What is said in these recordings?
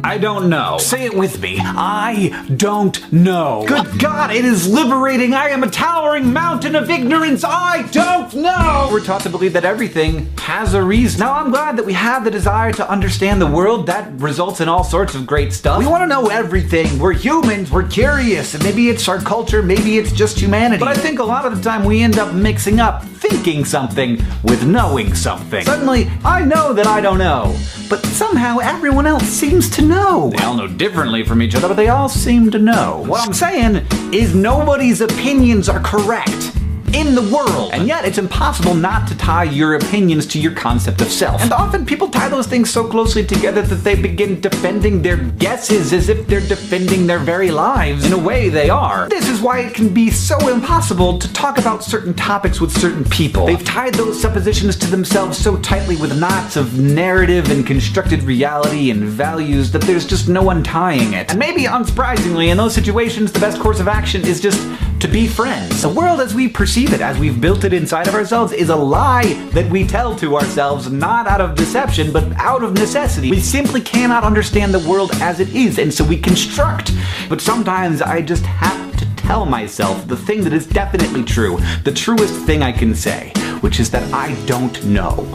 I don't know. Say it with me. I don't know. Good God, it is liberating. I am a towering mountain of ignorance. I don't know. We're taught to believe that everything has a reason. Now, I'm glad that we have the desire to understand the world. That results in all sorts of great stuff. We want to know everything. We're humans. We're curious. And maybe it's our culture. Maybe it's just humanity. But I think a lot of the time we end up mixing up thinking something with knowing something. Suddenly, I know that I don't know. But somehow everyone else seems to know. They all know differently from each other, but they all seem to know. What I'm saying is nobody's opinions are correct in the world. And yet it's impossible not to tie your opinions to your concept of self. And often people tie those things so closely together that they begin defending their guesses as if they're defending their very lives. In a way, they are. This is why it can be so impossible to talk about certain topics with certain people. They've tied those suppositions to themselves so tightly with knots of narrative and constructed reality and values that there's just no untying it. And maybe unsurprisingly, in those situations, the best course of action is just to be friends. The world as we perceive it, as we've built it inside of ourselves, is a lie that we tell to ourselves, not out of deception, but out of necessity. We simply cannot understand the world as it is, and so we construct. But sometimes I just have to tell myself the thing that is definitely true, the truest thing I can say, which is that I don't know.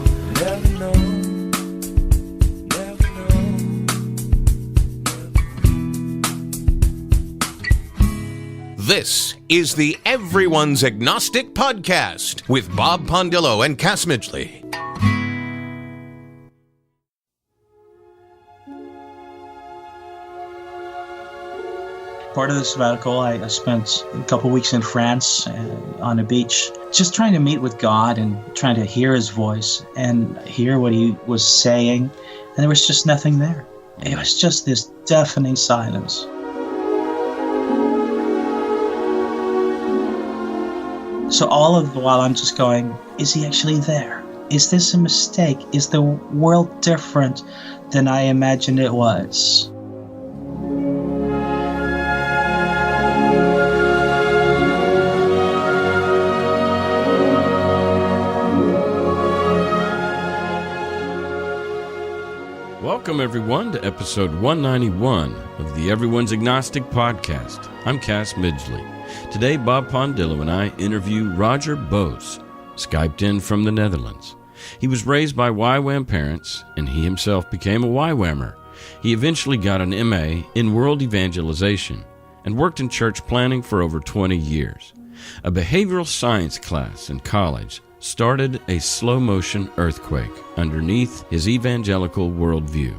This is the Everyone's Agnostic Podcast with Bob Pondillo and Cass Midgley. Part of the sabbatical, I spent a couple weeks in France on a beach, just trying to meet with God and trying to hear his voice and hear what he was saying. And there was just nothing there. It was just this deafening silence. So all of the while I'm just going, is he actually there? Is this a mistake? Is the world different than I imagined it was? Welcome, everyone, to episode 191 of the Everyone's Agnostic Podcast. I'm Cass Midgley. Today, Bob Pondillo and I interview Rogier Bos, Skyped in from the Netherlands. He was raised by YWAM parents, and he himself became a YWAMer. He eventually got an MA in World-evangelization and worked in church planning for over 20 years. A behavioral science class in college started a slow-motion earthquake underneath his evangelical worldview.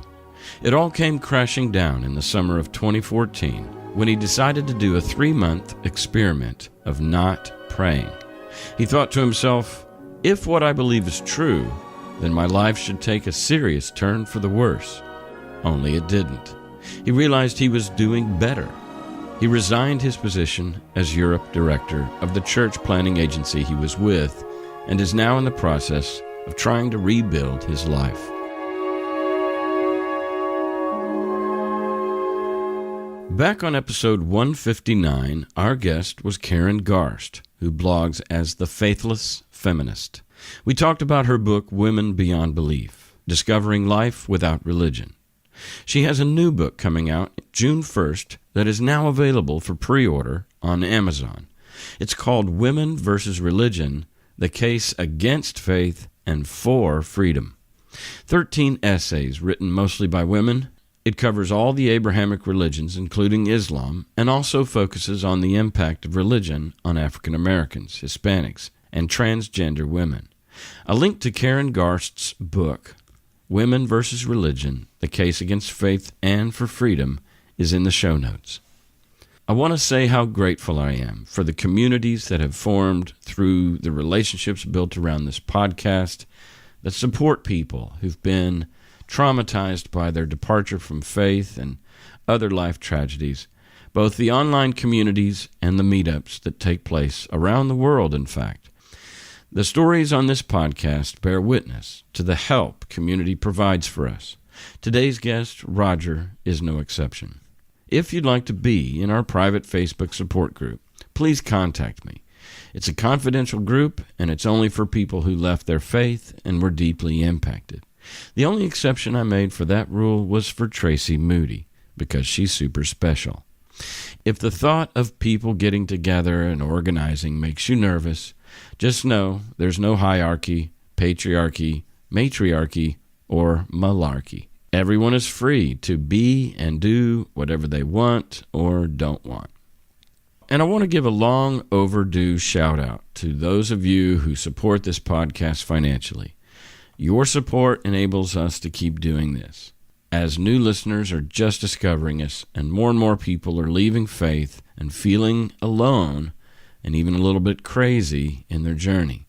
It all came crashing down in the summer of 2014 when he decided to do a 3-month experiment of not praying. He thought to himself, if what I believe is true, then my life should take a serious turn for the worse. Only it didn't. He realized he was doing better. He resigned his position as Europe director of the church planning agency he was with and is now in the process of trying to rebuild his life. Back on episode 159, our guest was Karen Garst, who blogs as The Faithless Feminist. We talked about her book, Women Beyond Belief, Discovering Life Without Religion. She has a new book coming out June 1st that is now available for pre-order on Amazon. It's called Women versus Religion, The Case Against Faith and for Freedom. 13 essays written mostly by women. It covers all the Abrahamic religions, including Islam, and also focuses on the impact of religion on African Americans, Hispanics, and transgender women. A link to Karen Garst's book, Women versus Religion, The Case Against Faith and for Freedom, is in the show notes. I want to say how grateful I am for the communities that have formed through the relationships built around this podcast that support people who've been traumatized by their departure from faith and other life tragedies, both the online communities and the meetups that take place around the world, in fact. The stories on this podcast bear witness to the help community provides for us. Today's guest, Rogier, is no exception. If you'd like to be in our private Facebook support group, please contact me. It's a confidential group, and it's only for people who left their faith and were deeply impacted. The only exception I made for that rule was for Tracy Moody, because she's super special. If the thought of people getting together and organizing makes you nervous, just know there's no hierarchy, patriarchy, matriarchy, or malarkey. Everyone is free to be and do whatever they want or don't want. And I want to give a long overdue shout out to those of you who support this podcast financially. Your support enables us to keep doing this, as new listeners are just discovering us and more people are leaving faith and feeling alone and even a little bit crazy in their journey.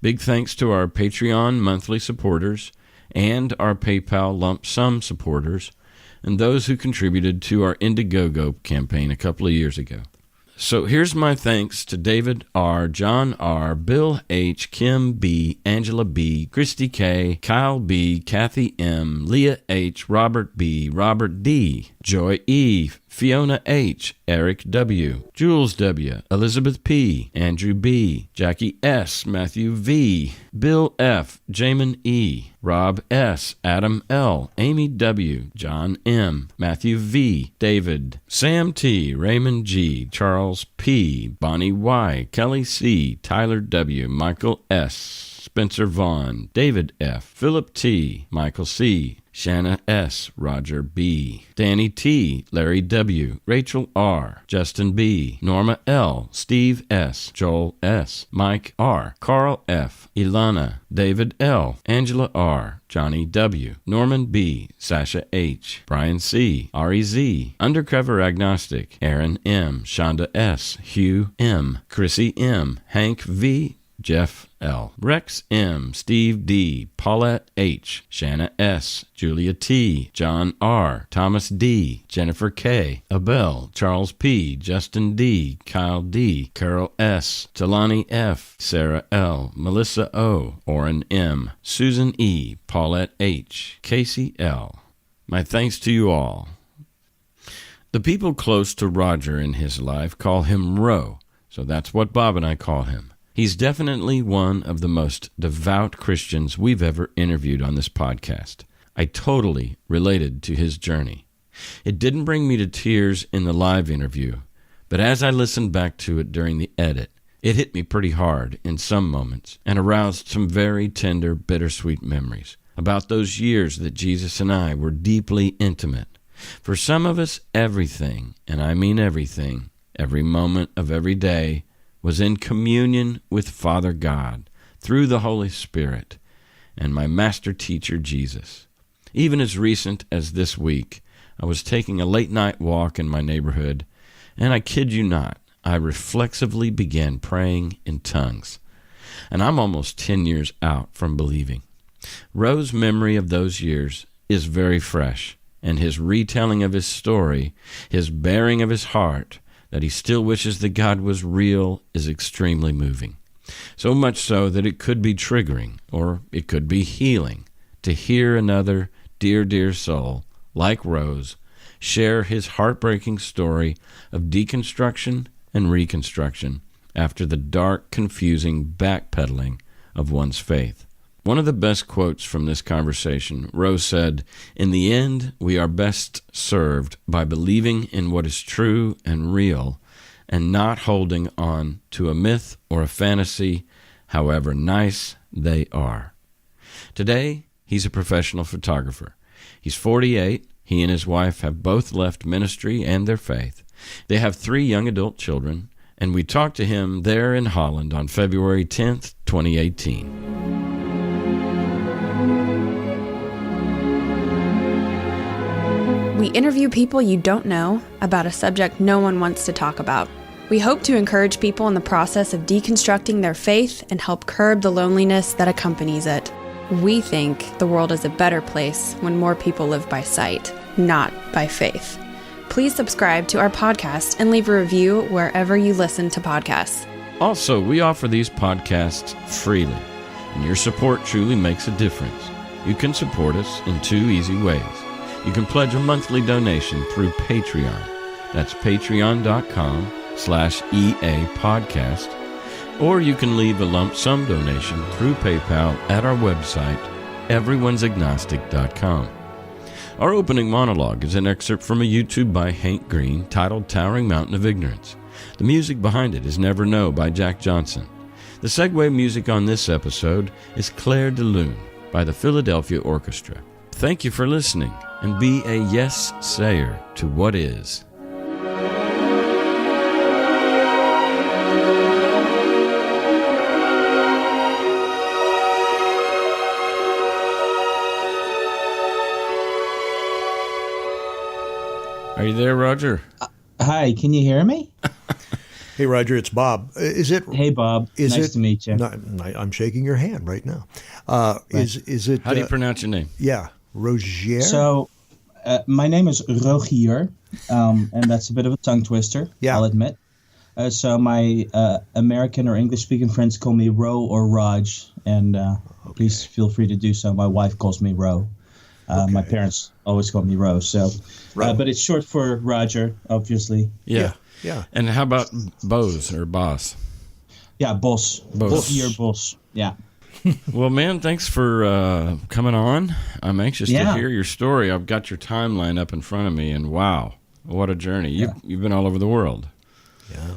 Big thanks to our Patreon monthly supporters and our PayPal lump sum supporters and those who contributed to our Indiegogo campaign a couple of years ago. So here's my thanks to David R., John R., Bill H., Kim B., Angela B., Christy K., Kyle B., Kathy M., Leah H., Robert B., Robert D., Joy E., Fiona H., Eric W., Jules W., Elizabeth P., Andrew B., Jackie S., Matthew V., Bill F., Jamin E., Rob S., Adam L., Amy W., John M., Matthew V., David, Sam T., Raymond G., Charles P., Bonnie Y., Kelly C., Tyler W., Michael S., Spencer Vaughn, David F., Philip T., Michael C., Shanna S., Roger B., Danny T., Larry W., Rachel R., Justin B., Norma L., Steve S., Joel S., Mike R., Carl F., Ilana, David L., Angela R., Johnny W., Norman B., Sasha H., Brian C., Ari Z., Undercover Agnostic, Aaron M., Shonda S., Hugh M., Chrissy M., Hank V., Jeff L., Rex M., Steve D., Paulette H., Shanna S., Julia T., John R., Thomas D., Jennifer K., Abel, Charles P., Justin D., Kyle D., Carol S., Talani F., Sarah L., Melissa O., Orrin M., Susan E., Paulette H., Casey L. My thanks to you all. The people close to Roger in his life call him Ro, so that's what Bob and I call him. He's definitely one of the most devout Christians we've ever interviewed on this podcast. I totally related to his journey. It didn't bring me to tears in the live interview, but as I listened back to it during the edit, it hit me pretty hard in some moments and aroused some very tender, bittersweet memories about those years that Jesus and I were deeply intimate. For some of us, everything, and I mean everything, every moment of every day, was in communion with Father God through the Holy Spirit and my master teacher Jesus. Even as recent as this week, I was taking a late-night walk in my neighborhood, and I kid you not, I reflexively began praying in tongues. And I'm almost 10 years out from believing. Ro's memory of those years is very fresh, and his retelling of his story, his baring of his heart, that he still wishes that God was real, is extremely moving. So much so that it could be triggering, or it could be healing, to hear another dear soul, like Rose, share his heartbreaking story of deconstruction and reconstruction after the dark, confusing backpedaling of one's faith. One of the best quotes from this conversation, Rose said, "In the end, we are best served by believing in what is true and real and not holding on to a myth or a fantasy, however nice they are." Today, he's a professional photographer. He's 48. He and his wife have both left ministry and their faith. They have 3 young adult children, and we talked to him there in Holland on February 10th, 2018. We interview people you don't know about a subject no one wants to talk about. We hope to encourage people in the process of deconstructing their faith and help curb the loneliness that accompanies it. We think the world is a better place when more people live by sight, not by faith. Please subscribe to our podcast and leave a review wherever you listen to podcasts. Also, we offer these podcasts freely, and your support truly makes a difference. You can support us in 2 easy ways. You can pledge a monthly donation through Patreon. That's patreon.com/EA Podcast. Or you can leave a lump sum donation through PayPal at our website, everyone'sagnostic.com. Our opening monologue is an excerpt from a YouTube by Hank Green titled Towering Mountain of Ignorance. The music behind it is Never Know by Jack Johnson. The segue music on this episode is Claire de Lune by the Philadelphia Orchestra. Thank you for listening, and be a yes-sayer to what is. Are you there, Roger? Hi, can you hear me? Hey, Roger, it's Bob. Is it? Hey, Bob. Nice to meet you. I'm shaking your hand right now. Is it? How do you pronounce your name? Yeah, Rogier. So, my name is Rogier, and that's a bit of a tongue twister, Yeah. I'll admit. So my American or English-speaking friends call me Ro or Raj, and please feel free to do so. My wife calls me Ro. My parents always call me Ro. So, but it's short for Roger, obviously. Yeah. Yeah. And how about Bos or Boss? Yeah, Bos. Rogier Bos. Yeah. Well, man, thanks for coming on. I'm anxious to hear your story. I've got your timeline up in front of me, and wow, what a journey. You've been all over the world. Yeah.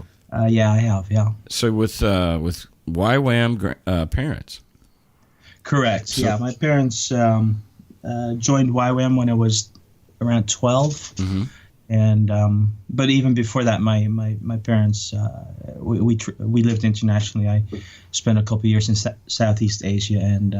Yeah, I have, yeah. So with YWAM parents? Correct. So, yeah, my parents joined YWAM when I was around 12. Mm-hmm. And but even before that, my parents we lived internationally. I spent a couple of years in Southeast Asia, and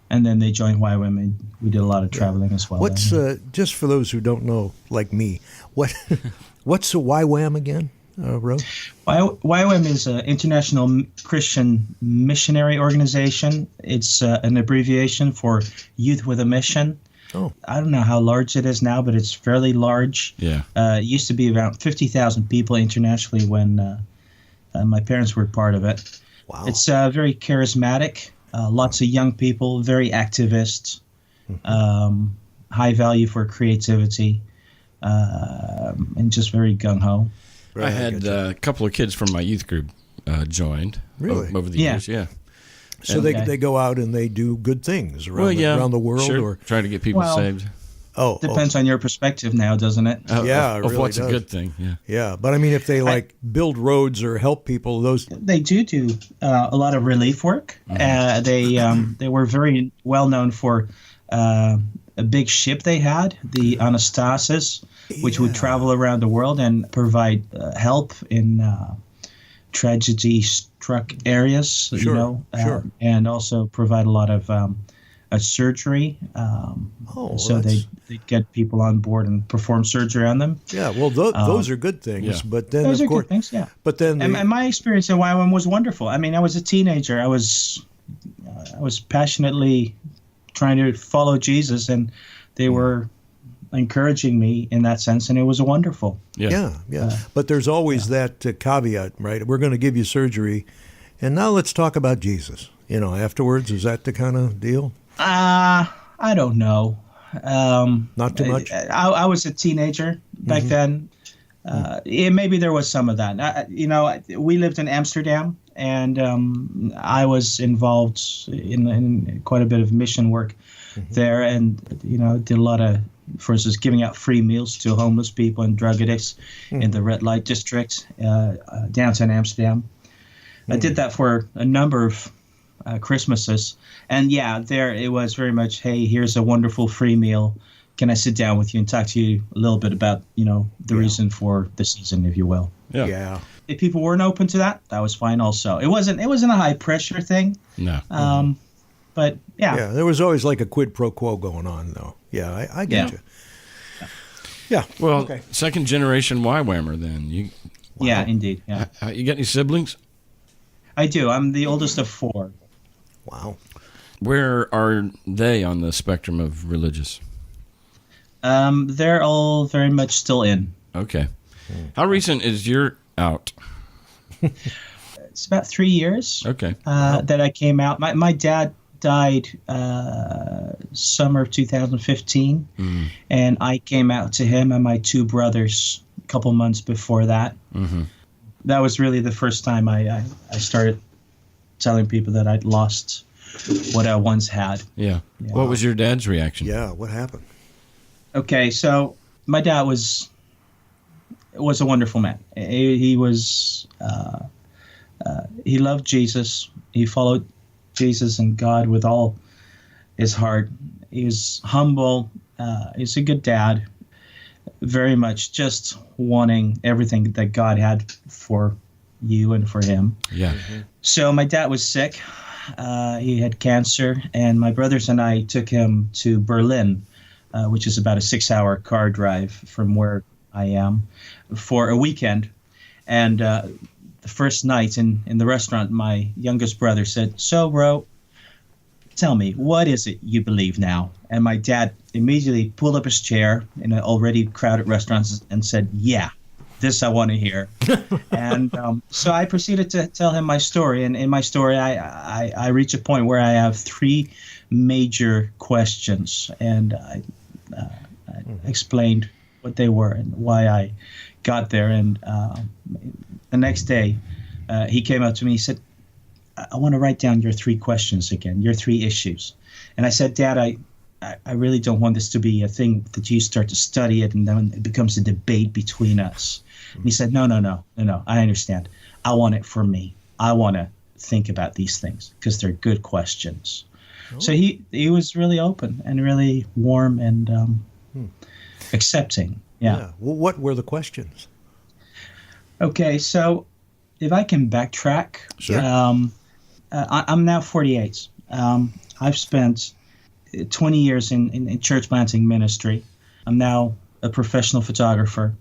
then they joined YWAM, and we did a lot of traveling as well. What's just for those who don't know, like me, what's a YWAM again, Ro? YWAM is an international Christian missionary organization. It's an abbreviation for Youth with a Mission. Oh. I don't know how large it is now, but it's fairly large. Yeah. It used to be about 50,000 people internationally when my parents were part of it. Wow. It's very charismatic, lots of young people, very activist, high value for creativity, and just very gung-ho. I had a couple of kids from my youth group joined over the years. Yeah. So they go out and they do good things around the world, sure. or try to get people saved. Depends on your perspective now, doesn't it? Yeah, of really what's does. a good thing. Yeah. Yeah, but I mean, if they build roads or help people, those they do a lot of relief work. They were very well known for a big ship they had, the Anastasis, which would travel around the world and provide help in tragedy-struck areas, Sure. And also provide a lot of surgery. So they'd get people on board and perform surgery on them. Yeah, well, those are good things. Yeah. But then, those of are course, good things, yeah. But then, and my experience at YWAM was wonderful. I mean, I was a teenager. I was passionately trying to follow Jesus, and they were encouraging me in that sense, and it was wonderful. Yeah. But there's always that caveat, right? We're going to give you surgery, and now let's talk about Jesus. Afterwards, is that the kind of deal? I don't know. Not too much? I was a teenager back then. Maybe there was some of that. We lived in Amsterdam, and I was involved in quite a bit of mission work there, and did a lot of, for instance, giving out free meals to homeless people and drug addicts in the red light district downtown Amsterdam. I did that for a number of Christmases, and there it was very much, hey, here's a wonderful free meal. Can I sit down with you and talk to you a little bit about the reason for the season, if you will? Yeah. If people weren't open to that, that was fine. Also, it wasn't a high pressure thing. No. But Yeah, there was always like a quid pro quo going on, though. Yeah, I get you. Yeah. Well, second generation YWAMer then. Yeah, indeed. Yeah. You got any siblings? I do. I'm the oldest of 4. Wow. Where are they on the spectrum of religious? They're all very much still in. Okay. How recent is your out? It's about 3 years. Okay. That I came out. My dad died summer of 2015, and I came out to him and my 2 brothers a couple months before that. Mm-hmm. That was really the first time I started telling people that I'd lost what I once had. Yeah. What was your dad's reaction? Yeah, what happened? Okay, so my dad was a wonderful man. He was he loved Jesus. He followed Jesus and God with all his heart. He was humble. He's a good dad. Very much just wanting everything that God had for you and for him. Yeah. So my dad was sick. He had cancer, and my brothers and I took him to Berlin, which is about a 6-hour car drive from where I am, for a weekend. And the first night in the restaurant, my youngest brother said, "So, bro, tell me, what is it you believe now?" And my dad immediately pulled up his chair in an already crowded restaurant and said, "Yeah, this I want to hear." And so I proceeded to tell him my story. And in my story, I reach a point where I have 3 major questions. And I explained what they were and why I got there. And the next day, he came up to me. He said, "I want to write down your 3 questions again, your 3 issues." And I said, "Dad, I really don't want this to be a thing that you start to study it and then it becomes a debate between us." And he said, No, I understand. I want it for me. I want to think about these things because they're good questions. Oh. So he was really open and really warm and accepting. Yeah. Well, what were the questions? Okay, so if I can backtrack. Sure. I'm now 48. I've spent 20 years in church planting ministry. I'm now a professional photographer.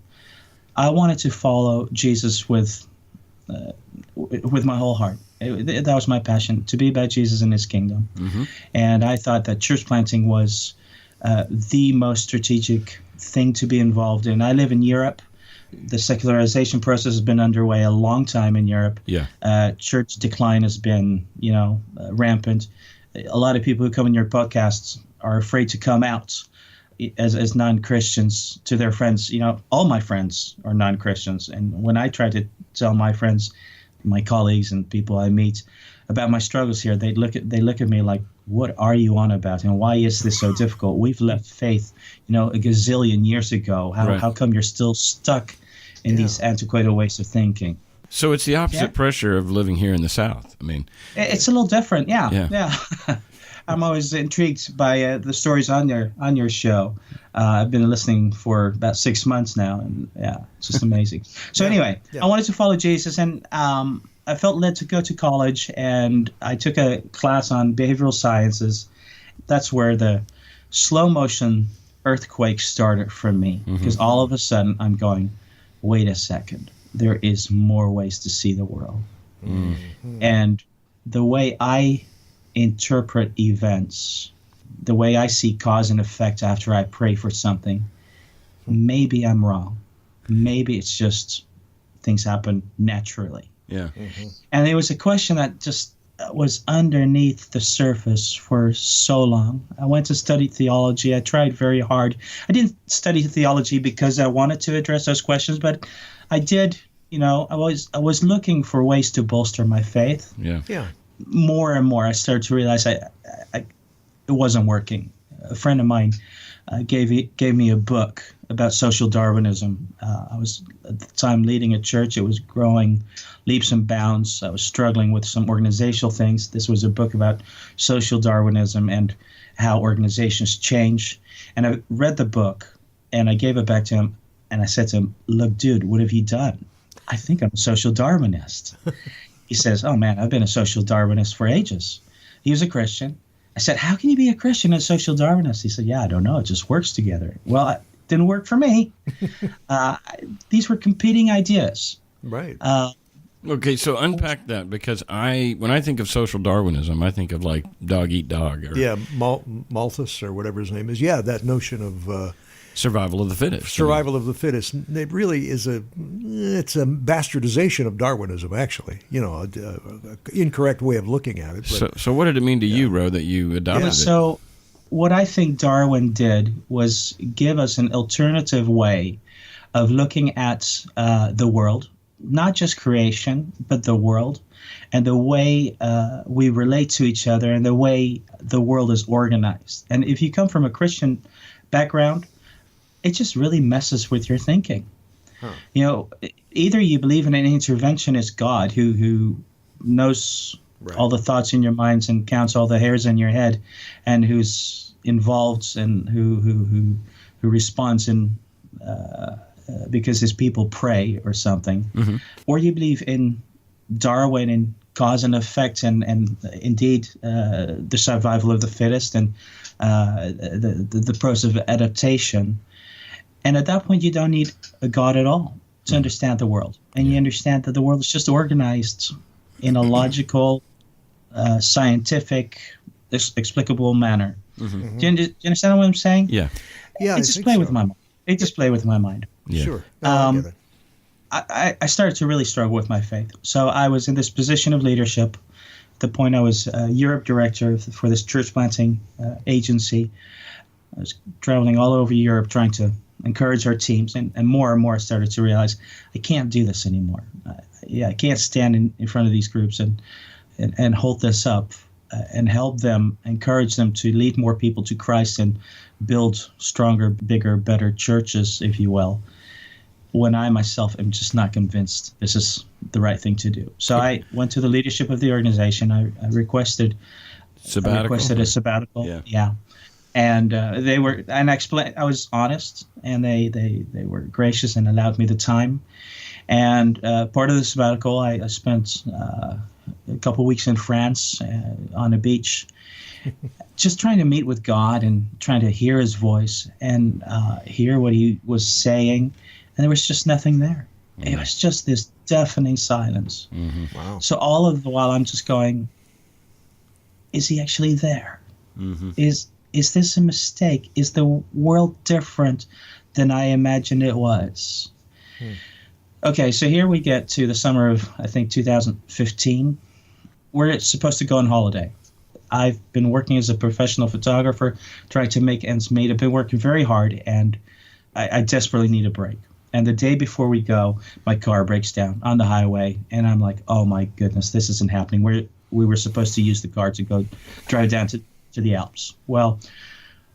I wanted to follow Jesus with my whole heart. That was my passion, to be about Jesus and his kingdom. Mm-hmm. And I thought that church planting was the most strategic thing to be involved in. I live in Europe. The secularization process has been underway a long time in Europe. Yeah. Church decline has been, rampant. A lot of people who come in your podcasts are afraid to come out as non-Christians to their friends. All my friends are non-Christians. And when I try to tell my friends, my colleagues and people I meet about my struggles here, they look at me like, "What are you on about? And why is this so difficult? We've left faith, a gazillion years ago. How come you're still stuck in these antiquated ways of thinking?" So it's the opposite pressure of living here in the South. I mean, it's a little different. Yeah. I'm always intrigued by the stories on your show. I've been listening for about 6 months now, and it's just amazing. So anyway, I wanted to follow Jesus, and I felt led to go to college, and I took a class on behavioral sciences. That's where the slow motion earthquake started for me, because all of a sudden I'm going, wait a second, there is more ways to see the world. Mm-hmm. And the way I interpret events, the way I see cause and effect after I pray for something, maybe I'm wrong. Maybe it's just things happen naturally. Yeah. Mm-hmm. And there was a question that just was underneath the surface for so long. I went to study theology. I tried very hard. I didn't study theology because I wanted to address those questions, but I did. I was looking for ways to bolster my faith. Yeah. More and more, I started to realize it wasn't working. A friend of mine gave me a book about social Darwinism. I was at the time leading a church. It was growing leaps and bounds. I was struggling with some organizational things. This was a book about social Darwinism and how organizations change. And I read the book, and I gave it back to him, and I said to him, "Look, dude, what have you done?" "I think I'm a social Darwinist." He says, "Oh, man, I've been a social Darwinist for ages." He was a Christian. I said, "How can you be a Christian and a social Darwinist?" He said, "Yeah, I don't know. It just works together." Well, it didn't work for me. These were competing ideas. Right. Okay, so unpack that, because when I think of social Darwinism, I think of like dog eat dog. Malthus or whatever his name is. Yeah, that notion of survival of the fittest. Survival of the fittest. It really is it's a bastardization of Darwinism, actually. An incorrect way of looking at it. But, so what did it mean to you, Ro, that you adopted it? So what I think Darwin did was give us an alternative way of looking at the world, not just creation, but the world and the way we relate to each other and the way the world is organized. And if you come from a Christian background, it just really messes with your thinking. You know, either you believe in an interventionist God who knows all the thoughts in your minds and counts all the hairs in your head, and who's involved and who responds in because his people pray or something, or you believe in Darwin and cause and effect and indeed the survival of the fittest and the process of adaptation. And at that point, you don't need a God at all to understand the world. And you understand that the world is just organized in a logical, scientific, explicable manner. Do you understand what I'm saying? Yeah. Yeah, It just play with my mind. It just play with my mind. Yeah. Sure. I get it. I started to really struggle with my faith. So I was in this position of leadership. At the point I was Europe director for this church planting agency. I was traveling all over Europe trying to encourage our teams, and more and more I started to realize I can't do this anymore. I can't stand in front of these groups and hold this up and help them, encourage them to lead more people to Christ and build stronger, bigger, better churches, if you will, when I myself am just not convinced this is the right thing to do. So I went to the leadership of the organization. I requested a sabbatical. Yeah. And they were, and I explained, I was honest, and they were gracious and allowed me the time. And part of the sabbatical, I spent a couple weeks in France on a beach, just trying to meet with God and trying to hear his voice and hear what he was saying. And there was just nothing there. It was just this deafening silence. Wow. So all of the while I'm just going, is he actually there? Is this a mistake? Is the world different than I imagined it was? Okay, so here we get to the summer of, I think, 2015. We're supposed to go on holiday. I've been working as a professional photographer, trying to make ends meet. I've been working very hard, and I desperately need a break. And the day before we go, my car breaks down on the highway, and I'm like, oh my goodness, this isn't happening. We were supposed to use the car to go drive down to the Alps. Well,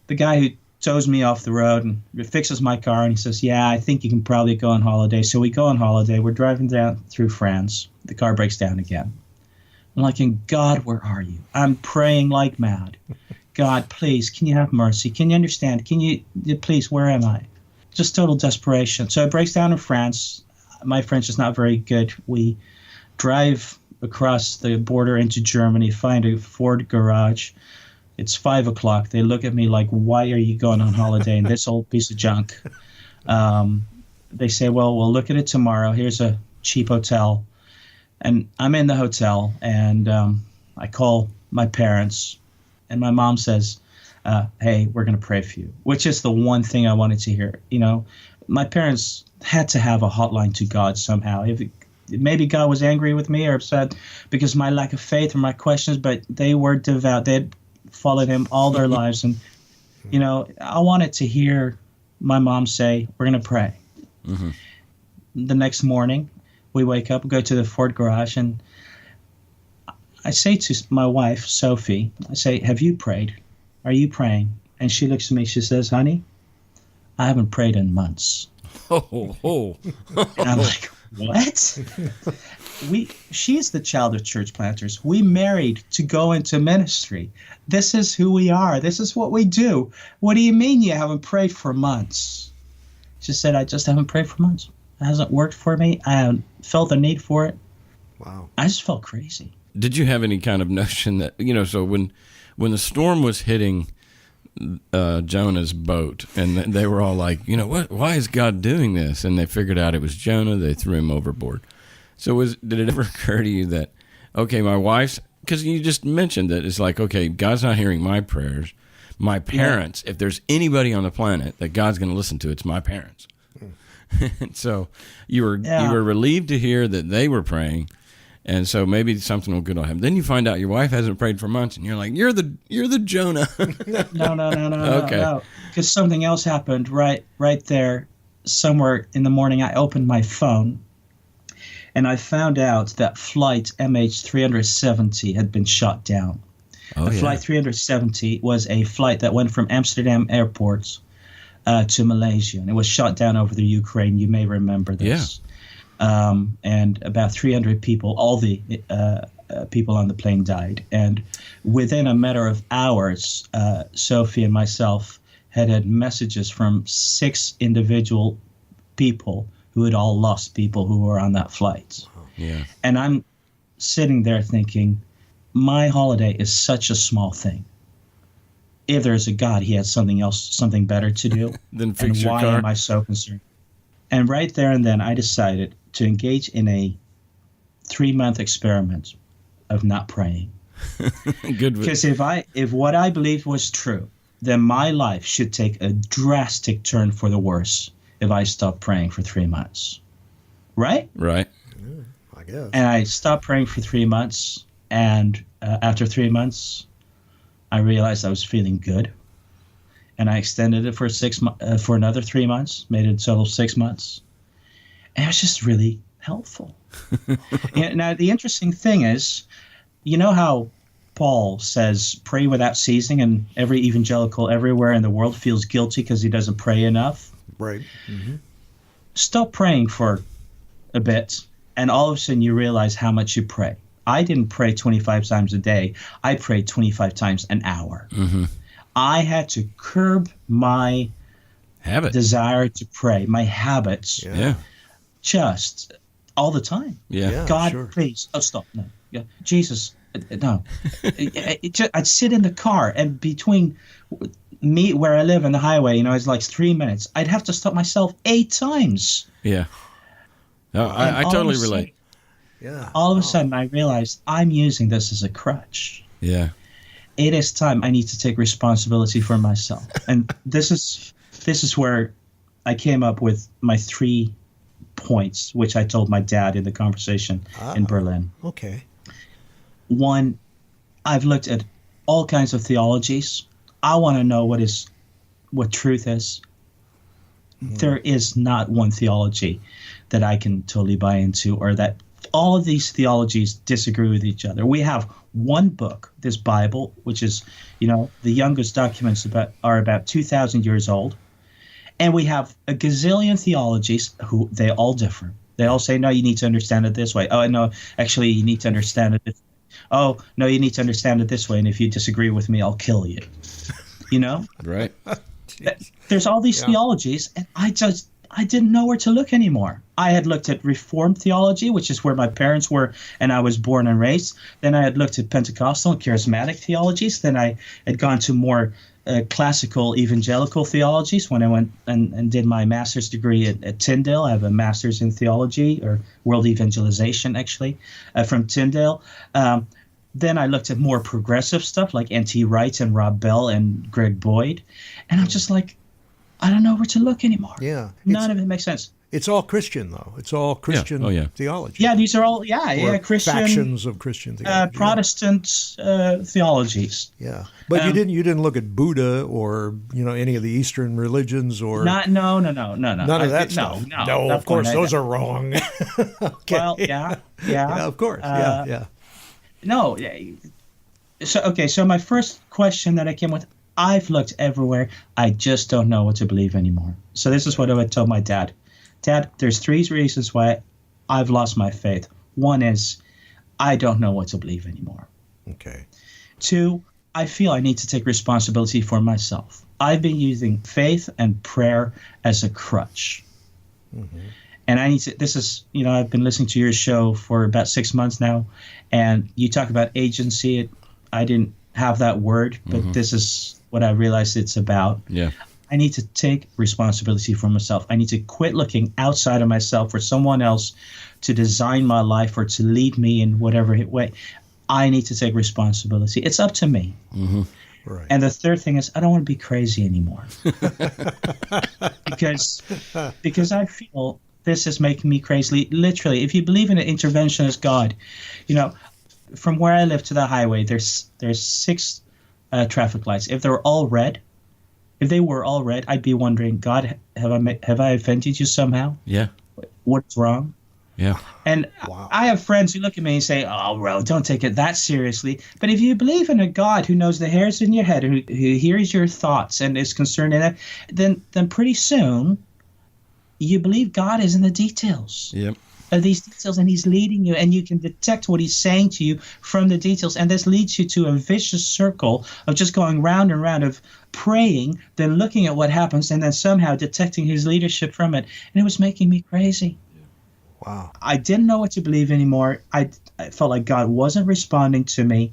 the guy who tows me off the road and fixes my car, and he says, yeah, I think you can probably go on holiday. So we go on holiday. We're driving down through France. The car breaks down again. I'm like, God, where are you? I'm praying like mad. God, please, can you have mercy? Can you understand? Can you, please, where am I? Just total desperation. So it breaks down in France. My French is not very good. We drive across the border into Germany, find a Ford garage. It's 5 o'clock. They look at me like, why are you going on holiday in this old piece of junk? They say, well, we'll look at it tomorrow. Here's a cheap hotel. And I'm in the hotel, and I call my parents, and my mom says, hey, we're going to pray for you, which is the one thing I wanted to hear. You know, my parents had to have a hotline to God somehow. Maybe God was angry with me or upset because of my lack of faith or my questions, but they were devout. They had followed him all their lives. And, you know, I wanted to hear my mom say, we're going to pray. The next morning, we wake up, go to the Ford garage, and I say to my wife, Sophie, I say, have you prayed? Are you praying? And she looks at me, she says, honey, I haven't prayed in months. And I'm like, what? She's the child of church planters. We married to go into ministry. This is who we are. This is what we do. What do you mean you haven't prayed for months? She said, I just haven't prayed for months. It hasn't worked for me. I haven't felt the need for it. Wow. I just felt crazy. Did you have any kind of notion that, you know, so when the storm was hitting Jonah's boat, and they were all like, you know, what? Why is God doing this? And they figured out it was Jonah. They threw him overboard. So did it ever occur to you that, okay, my wife's, because you just mentioned that it's like, okay, God's not hearing my prayers. My parents, if there's anybody on the planet that God's going to listen to, it's my parents. So you were relieved to hear that they were praying, and so maybe something will good will happen. Then you find out your wife hasn't prayed for months, and you're like, you're the Jonah. No. Okay. No. Because something else happened right there. Somewhere in the morning, I opened my phone, And I found out that flight MH370 had been shot down. Flight 370 was a flight that went from Amsterdam airport to Malaysia, and it was shot down over the Ukraine. You may remember this. And about 300 people, all the people on the plane died. And within a matter of hours, Sophie and myself had messages from 6 individual people who had all lost people who were on that flight. Yeah. And I'm sitting there thinking, my holiday is such a small thing. If there's a God, he has something better to do. Then fix your why car. am I so concerned? And right there and then I decided to engage in a 3-month experiment of not praying. Good. Because if what I believed was true, then my life should take a drastic turn for the worse if I stopped praying for 3 months. Right? Right. I guess. And I stopped praying for 3 months, and after 3 months, I realized I was feeling good, and I extended it for another 3 months, made it a total of 6 months, and it was just really helpful. Now, the interesting thing is, you know how Paul says, pray without ceasing, and every evangelical everywhere in the world feels guilty because he doesn't pray enough? Right. Mm-hmm. Stop praying for a bit, and all of a sudden you realize how much you pray. I didn't pray 25 times a day. I prayed 25 times an hour. Mm-hmm. I had to curb my desire to pray, my habits, just all the time. Yeah. God, sure. please. Oh, stop. No. Yeah. Jesus, no. I'd sit in the car, and between me, where I live, and the highway, it's like 3 minutes. I'd have to stop myself 8 times. Yeah. No, I totally relate. Yeah. All of a sudden, I realized I'm using this as a crutch. Yeah. It is time I need to take responsibility for myself. And this is where I came up with my 3 points, which I told my dad in the conversation in Berlin. Okay. 1, I've looked at all kinds of theologies. I want to know what truth is. There is not one theology that I can totally buy into, or that all of these theologies disagree with each other. We have one book, this Bible, which is, the youngest documents are about 2,000 years old. And we have a gazillion theologies who they all differ. They all say, no, you need to understand it this way. Oh, no, actually, you need to understand it this way. Oh, no, you need to understand it this way. And if you disagree with me, I'll kill you. Right. There's all these theologies, and I didn't know where to look anymore. I had looked at Reformed theology, which is where my parents were and I was born and raised. Then I had looked at Pentecostal and charismatic theologies. Then I had gone to more classical evangelical theologies when I went and did my master's degree at Tyndale. I have a master's in theology, or world-evangelization, actually, from Tyndale. Then I looked at more progressive stuff like N.T. Wright and Rob Bell and Greg Boyd. And I'm just like, I don't know where to look anymore. Yeah. None of it makes sense. It's all Christian, though. It's all Christian theology. Yeah, these are all, Christian. Factions of Christian theology. Protestant theologies. Yeah. But you didn't look at Buddha or, any of the Eastern religions or... No. None of that stuff. No, of course, those are wrong. Okay. Well, yeah, of course, yeah. No. So my first question that I came with, I've looked everywhere. I just don't know what to believe anymore. So this is what I would tell my dad. Dad, there's 3 reasons why I've lost my faith. 1 is I don't know what to believe anymore. Okay. 2, I feel I need to take responsibility for myself. I've been using faith and prayer as a crutch. Mm-hmm. And I need to, this is, I've been listening to your show for about 6 months now, and you talk about agency. I didn't have that word, but this is what I realized it's about. Yeah. I need to take responsibility for myself. I need to quit looking outside of myself for someone else to design my life or to lead me in whatever way. I need to take responsibility. It's up to me. Mm-hmm. Right. And the third thing is I don't want to be crazy anymore. because I feel this is making me crazy. Literally, if you believe in an interventionist God, from where I live to the highway, there's 6 traffic lights. If they were all red, I'd be wondering, God, have I offended you somehow? Yeah. What's wrong? Yeah. And I have friends who look at me and say, "Oh, bro, don't take it that seriously." But if you believe in a God who knows the hairs in your head, who hears your thoughts and is concerned in it, then pretty soon you believe God is in the details. Yep. Of these details, and he's leading you, and you can detect what he's saying to you from the details, and this leads you to a vicious circle of just going round and round of praying, then looking at what happens, and then somehow detecting his leadership from it. And it was making me crazy. Wow. I didn't know what to believe anymore. I felt like God wasn't responding to me.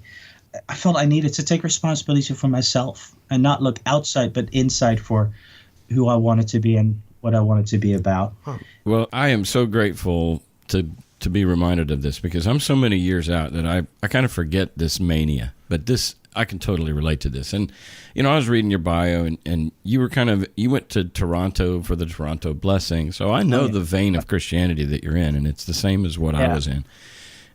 I felt I needed to take responsibility for myself and not look outside but inside for who I wanted to be and what I wanted to be about. Well, I am so grateful to be reminded of this, because I'm so many years out that I kind of forget this mania. But this, I can totally relate to this. And, I was reading your bio, and you went to Toronto for the Toronto Blessing. So I know the vein of Christianity that you're in, and it's the same as what I was in.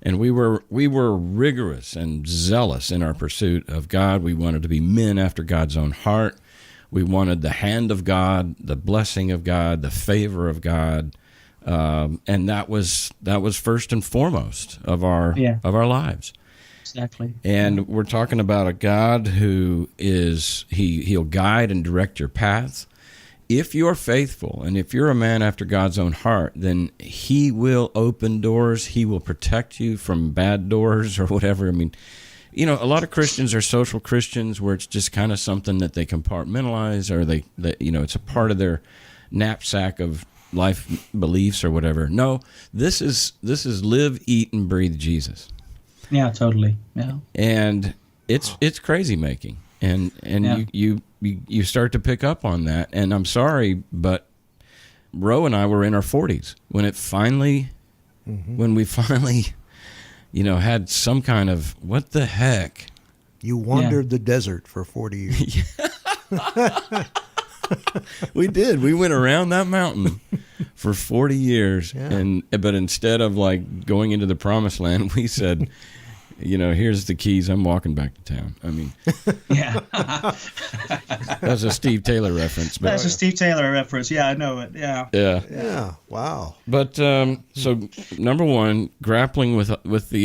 And we were rigorous and zealous in our pursuit of God. We wanted to be men after God's own heart. We wanted the hand of God, the blessing of God, the favor of God, and that was first and foremost of our lives. Exactly. And we're talking about a God who he'll guide and direct your paths. If you're faithful, and if you're a man after God's own heart, then he will open doors. He will protect you from bad doors or whatever. I mean, a lot of Christians are social Christians, where it's just kind of something that they compartmentalize, or they it's a part of their knapsack of life beliefs or whatever. No, this is live, eat, and breathe Jesus. Yeah, totally. Yeah. And it's crazy making, and you start to pick up on that. And I'm sorry, but Ro and I were in our 40s when it finally, when we finally, had some kind of, what the heck? You wandered the desert for 40 years. We did. We went around that mountain for 40 years. Yeah. But instead of like going into the promised land, we said, here's the keys. I'm walking back to town. I mean, Yeah. that's a Steve Taylor reference. But, That's a Steve Taylor reference. Yeah, I know it. Yeah. yeah. Yeah. Wow. But so number one, grappling with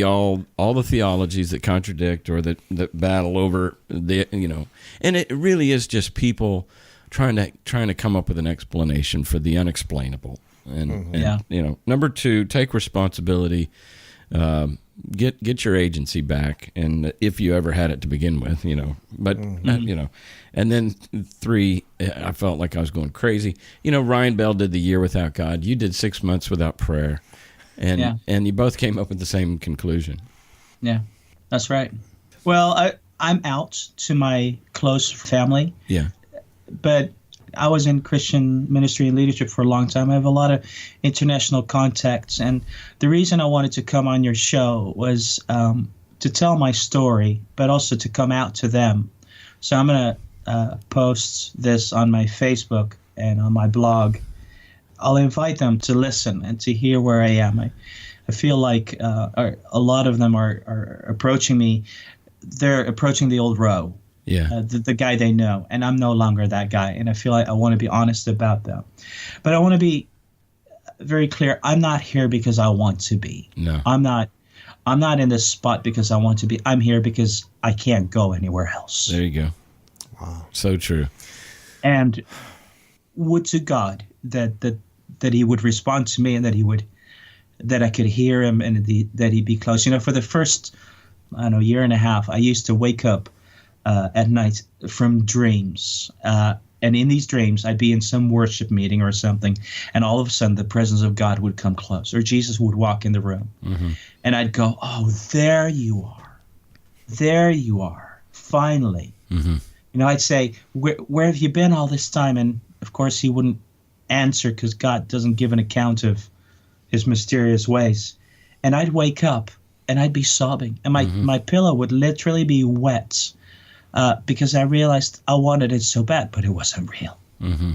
all the theologies that contradict or that battle over and it really is just people trying to come up with an explanation for the unexplainable. And number two, take responsibility. Get your agency back, and if you ever had it to begin with, but and then three, I felt like I was going crazy. Ryan Bell did the year without God. You did 6 months without prayer, and you both came up with the same conclusion. Yeah, that's right. Well, I'm out to my close family. Yeah, but I was in Christian ministry and leadership for a long time. I have a lot of international contacts, and the reason I wanted to come on your show was to tell my story, but also to come out to them. So I'm going to post this on my Facebook and on my blog. I'll invite them to listen and to hear where I am. I feel like a lot of them are approaching me. They're approaching the old Ro. Yeah, the guy they know, and I'm no longer that guy, and I feel like I want to be honest about that. But I want to be very clear. I'm not here because I want to be. No, I'm not in this spot because I want to be. I'm here because I can't go anywhere else. There you go. Wow, so true. And would to God that He would respond to me, and that I could hear Him, and that He'd be close. For the first, year and a half, I used to wake up at night from dreams. And in these dreams, I'd be in some worship meeting or something, and all of a sudden the presence of God would come close, or Jesus would walk in the room. Mm-hmm. And I'd go, "Oh, there you are. There you are. Finally." Mm-hmm. I'd say, where have you been all this time? And of course he wouldn't answer, because God doesn't give an account of his mysterious ways. And I'd wake up and I'd be sobbing, and my pillow would literally be wet. Because I realized I wanted it so bad, but it wasn't real. Mm-hmm.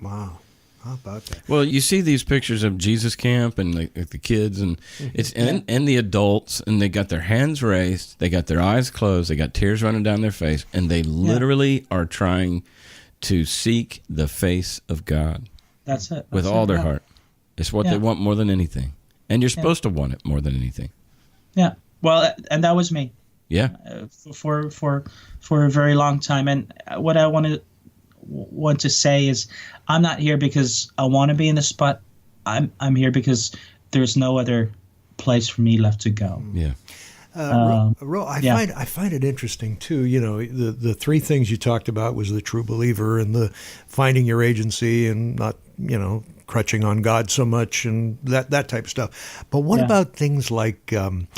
Wow. How about that? Well, you see these pictures of Jesus Camp and the kids and and the adults, and they got their hands raised, they got their eyes closed, they got tears running down their face, and they literally are trying to seek the face of God. That's it. With all their heart. It's what they want more than anything. And you're supposed to want it more than anything. Yeah. Well, and that was me. Yeah. For a very long time. And what I want to say is, I'm not here because I want to be in the spot. I'm here because there's no other place for me left to go. Yeah. I find it interesting too. You know, the three things you talked about was the true believer and the finding your agency and not, crutching on God so much and that type of stuff. But what about things like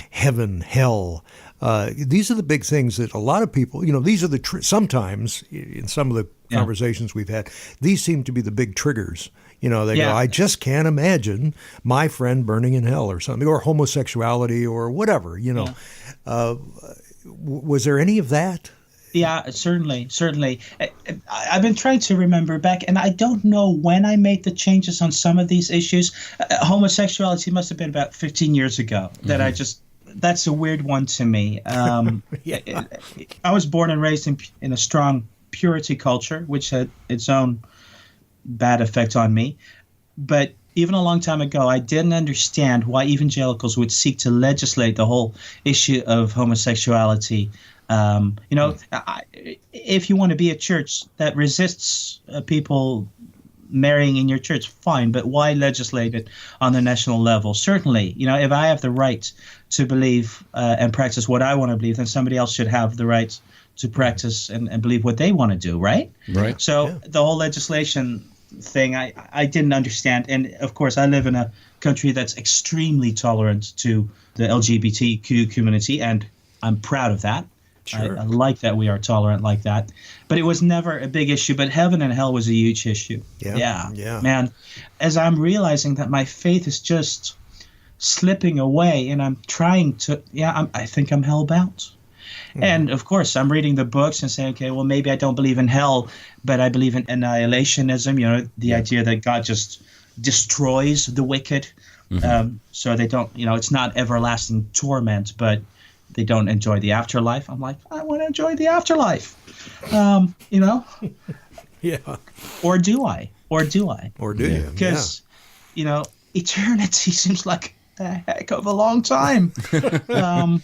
heaven, hell? These are the big things that a lot of people, these are sometimes in some of the conversations we've had, these seem to be the big triggers. They go, I just can't imagine my friend burning in hell or something, or homosexuality or whatever, Was there any of that? Yeah, certainly. I've been trying to remember back, and I don't know when I made the changes on some of these issues. Homosexuality must have been about 15 years ago that that's a weird one to me. I was born and raised in a strong purity culture, which had its own bad effect on me. But even a long time ago, I didn't understand why evangelicals would seek to legislate the whole issue of homosexuality. If you want to be a church that resists people marrying in your church, fine, but why legislate it on the national level? Certainly, if I have the right to believe and practice what I want to believe, then somebody else should have the right to practice and believe what they want to do, right? Right. So the whole legislation thing, I didn't understand. And, of course, I live in a country that's extremely tolerant to the LGBTQ community, and I'm proud of that. Sure. I like that we are tolerant like that. But it was never a big issue. But heaven and hell was a huge issue. Yeah. Man, as I'm realizing that my faith is just slipping away and I'm trying to, I think I'm hell-bound. Mm-hmm. And, of course, I'm reading the books and saying, okay, well, maybe I don't believe in hell, but I believe in annihilationism, the idea that God just destroys the wicked. Mm-hmm. So they don't, it's not everlasting torment, but they don't enjoy the afterlife. I'm like, I want to enjoy the afterlife, Yeah. Or do I? Or do you? Because, eternity seems like a heck of a long time. The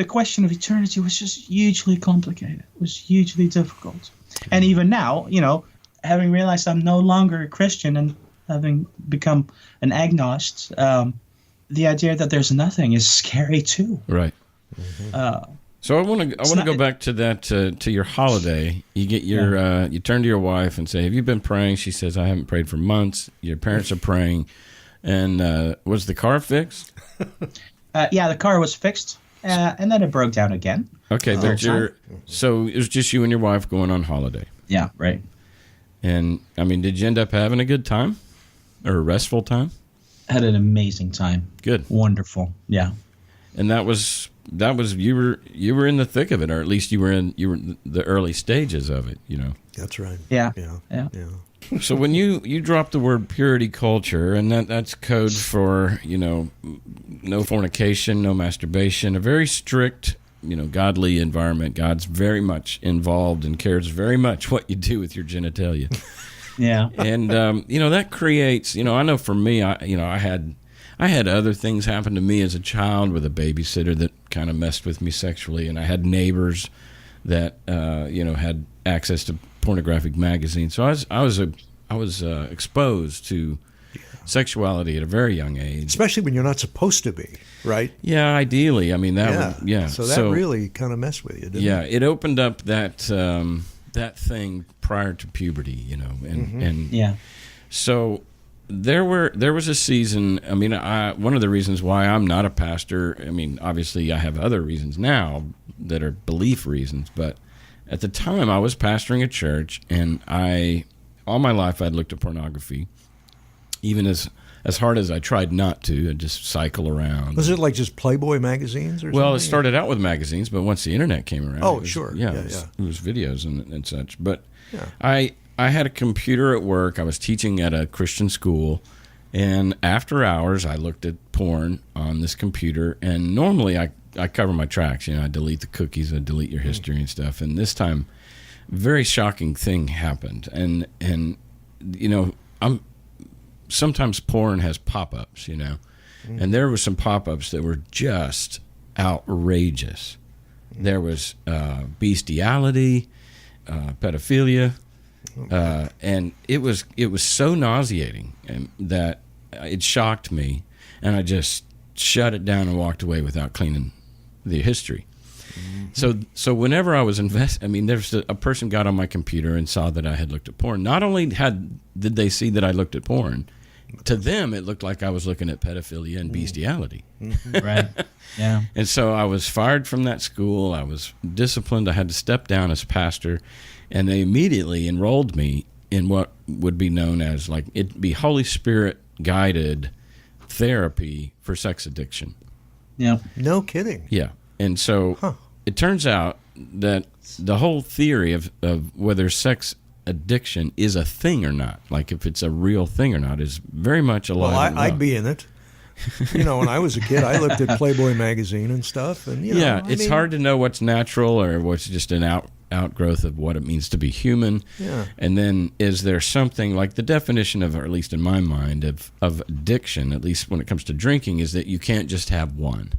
question of eternity was just hugely complicated. It was hugely difficult. And even now, having realized I'm no longer a Christian and having become an agnostic, the idea that there's nothing is scary too. Right. Mm-hmm. So I want to go back to that to your holiday. You get your you turn to your wife and say, "Have you been praying?" She says, "I haven't prayed for months." Your parents are praying, and was the car fixed? The car was fixed, and then it broke down again. Okay, so it was just you and your wife going on holiday. Yeah, right. And did you end up having a good time or a restful time? Had an amazing time. Good. Wonderful. Yeah. And that was you were in the thick of it, or at least you were in the early stages of it, That's right. Yeah. So when you drop the word purity culture, and that's code for, no fornication, no masturbation, a very strict, godly environment. God's very much involved and cares very much what you do with your genitalia. Yeah. And, that creates, I know for me, I had other things happen to me as a child with a babysitter that kind of messed with me sexually. And I had neighbors that, had access to pornographic magazines. So I was exposed to sexuality at a very young age. Especially when you're not supposed to be, right? Yeah, ideally. So that really kind of messed with you, didn't it? It opened up that thing prior to puberty, and so there was a season. One of the reasons why I'm not a pastor. Obviously I have other reasons now that are belief reasons, but at the time I was pastoring a church, and all my life I'd looked at pornography, even as hard as I tried not to. I'd just cycle around. Was it like just Playboy magazines or something? Well, it started out with magazines, but once the internet came around, it was videos and such. But I had a computer at work. I was teaching at a Christian school, and after hours, I looked at porn on this computer. And normally, I cover my tracks. I delete the cookies, I delete your history and stuff. And this time, a very shocking thing happened. And I'm sometimes porn has pop-ups, and there were some pop-ups that were just outrageous. There was bestiality, pedophilia, and it was so nauseating that it shocked me, and I just shut it down and walked away without cleaning the history. So whenever I was there's a person got on my computer and saw that I had looked at porn. Not only did they see that I looked at porn, to them it looked like I was looking at pedophilia and bestiality. Right. Yeah. And so I was fired from that school. I was disciplined. I had to step down as pastor, and they immediately enrolled me in what would be known as it'd be Holy Spirit guided therapy for sex addiction. Yeah. No kidding. Yeah. And so it turns out that the whole theory of whether sex addiction is a thing or not, like if it's a real thing or not, is very much alive. Well, I'd be in it. When I was a kid, I looked at Playboy magazine and stuff. And it's hard to know what's natural or what's just an outgrowth of what it means to be human. Yeah. And then is there something like the definition of, or at least in my mind, of addiction, at least when it comes to drinking, is that you can't just have one.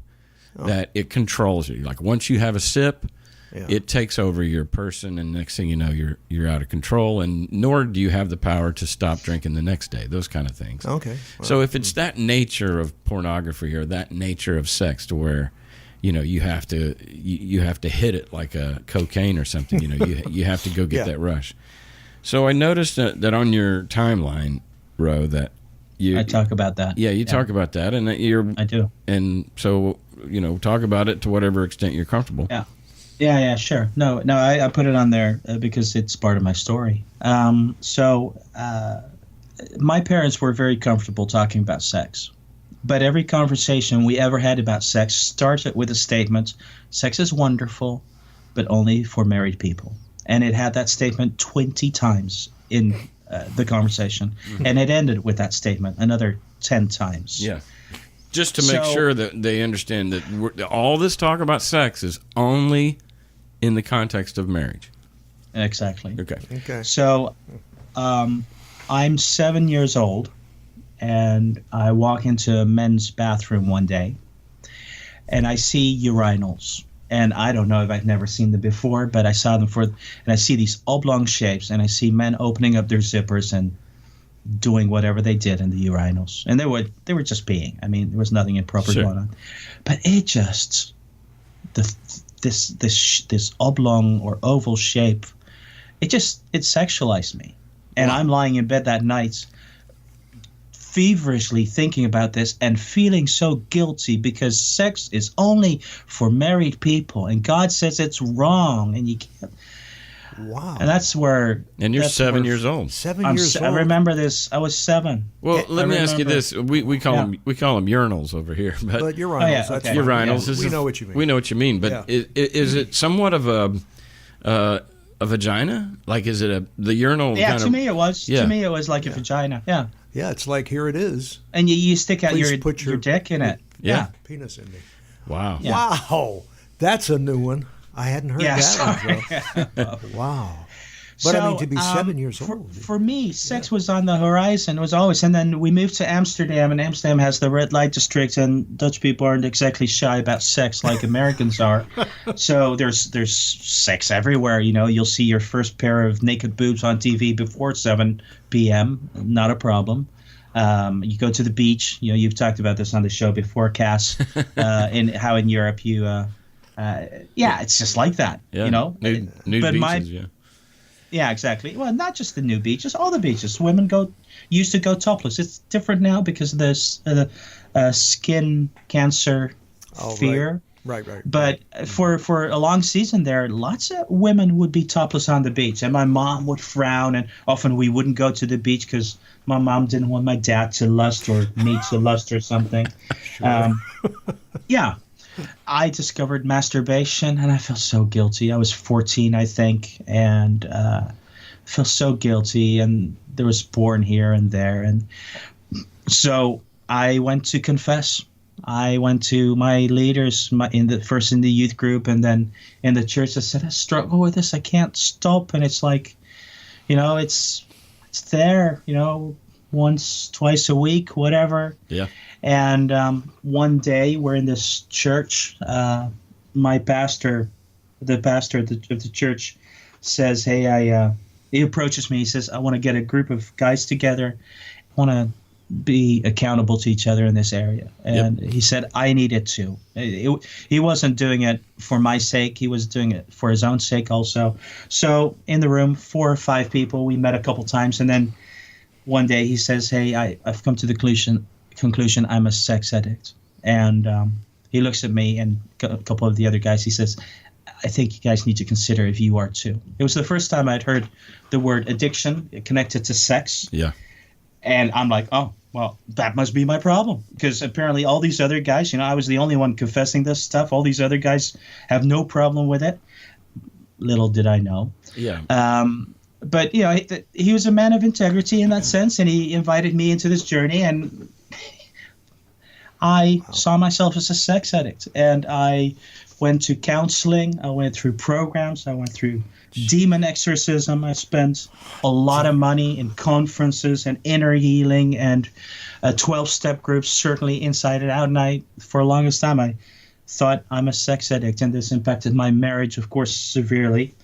That it controls you. Like once you have a sip, it takes over your person, and next thing you know, you're out of control, and nor do you have the power to stop drinking the next day. Those kind of things. Okay. Well, so if it's that nature of pornography or that nature of sex, to where you have to hit it like a cocaine or something. You have to go get that rush. So I noticed that on your timeline, Ro, that I talk about that. Yeah, you talk about that, and that I do. And so talk about it to whatever extent you're comfortable. Yeah, sure. No, I put it on there because it's part of my story. My parents were very comfortable talking about sex, but every conversation we ever had about sex started with a statement: "Sex is wonderful, but only for married people." And it had that statement 20 times in the conversation, and it ended with that statement another 10 times. Yeah. Just to make sure that they understand that all this talk about sex is only in the context of marriage. Exactly. Okay. So I'm 7 years old, and I walk into a men's bathroom one day, and I see urinals. And I don't know if I've never seen them before, but I saw them and I see these oblong shapes, and I see men opening up their zippers and doing whatever they did in the urinals. And they were just peeing. I mean, there was nothing improper going on. But it just, this oblong or oval shape, it sexualized me. And I'm lying in bed that night feverishly thinking about this and feeling so guilty because sex is only for married people, and God says it's wrong, and you can't. Wow. And that's where. And you're 7 years old. 7 years old. I remember this. I was 7. Well, let me ask you this: we call them urinals over here, but urinals. That's urinals. Yeah. We know what you mean. We know what you mean, but is it somewhat of a vagina? Like, is it the urinal? Yeah, to me it was. Yeah. To me it was like a vagina. Yeah. Yeah, it's like, here it is. And you stick out your your dick in it. Yeah. Penis in me. Wow. Yeah. Wow. That's a new one. I hadn't heard that one, Joe. Wow. But I mean, to be 7 years old. For me, sex was on the horizon. It was always. And then we moved to Amsterdam, and Amsterdam has the red light district, and Dutch people aren't exactly shy about sex like Americans are. So there's sex everywhere. You'll see your first pair of naked boobs on TV before 7 p.m. Not a problem. You go to the beach. You've talked about this on the show before, Cass, in how in Europe you. It's just like that. Yeah. Nude beaches, Yeah, exactly. Well, not just the new beaches, all the beaches. Women used to go topless. It's different now because of this skin cancer fear. Right. But for a long season there, lots of women would be topless on the beach, and my mom would frown, and often we wouldn't go to the beach because my mom didn't want my dad to lust or me to lust or something. Sure. I discovered masturbation, and I felt so guilty. I was 14, I think, and felt so guilty, and there was porn here and there. And so I went to confess. I went to my leaders, first in the youth group and then in the church. I said, I struggle with this. I can't stop. And it's like, it's there, once, twice a week, whatever. Yeah. And one day we're in this church. My pastor, the pastor of the church, says, "Hey, he approaches me. He says, I want to get a group of guys together. I want to be accountable to each other in this area." And he said, I need it too. He wasn't doing it for my sake. He was doing it for his own sake also. So in the room, 4 or 5 people, we met a couple times. And then one day he says, "Hey, I've come to the conclusion I'm a sex addict." And he looks at me and a couple of the other guys. He says, "I think you guys need to consider if you are too." It was the first time I'd heard the word addiction connected to sex. Yeah. And I'm like, oh, well, that must be my problem. Because apparently all these other guys, I was the only one confessing this stuff. All these other guys have no problem with it. Little did I know. Yeah. But, he was a man of integrity in that sense. And he invited me into this journey. And I saw myself as a sex addict. And I went to counseling. I went through programs. I went through demon exorcism. I spent a lot of money in conferences and inner healing and 12-step groups, certainly inside and out. And for the longest time, I thought I'm a sex addict. And this impacted my marriage, of course, severely.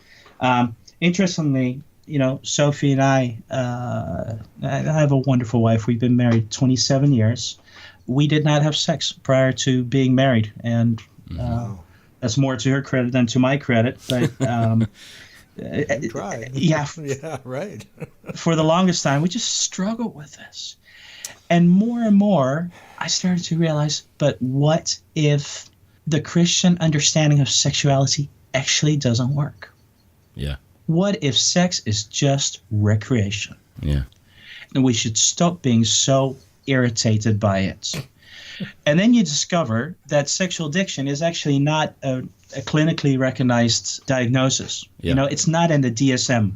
Interestingly, Sophie and I have a wonderful wife. We've been married 27 years. We did not have sex prior to being married. And that's more to her credit than to my credit. But try. Yeah, right. For the longest time, we just struggled with this. And more, I started to realize, but what if the Christian understanding of sexuality actually doesn't work? Yeah. What if sex is just recreation? Yeah. And we should stop being so irritated by it. And then you discover that sexual addiction is actually not a clinically recognized diagnosis. Yeah. It's not in the DSM.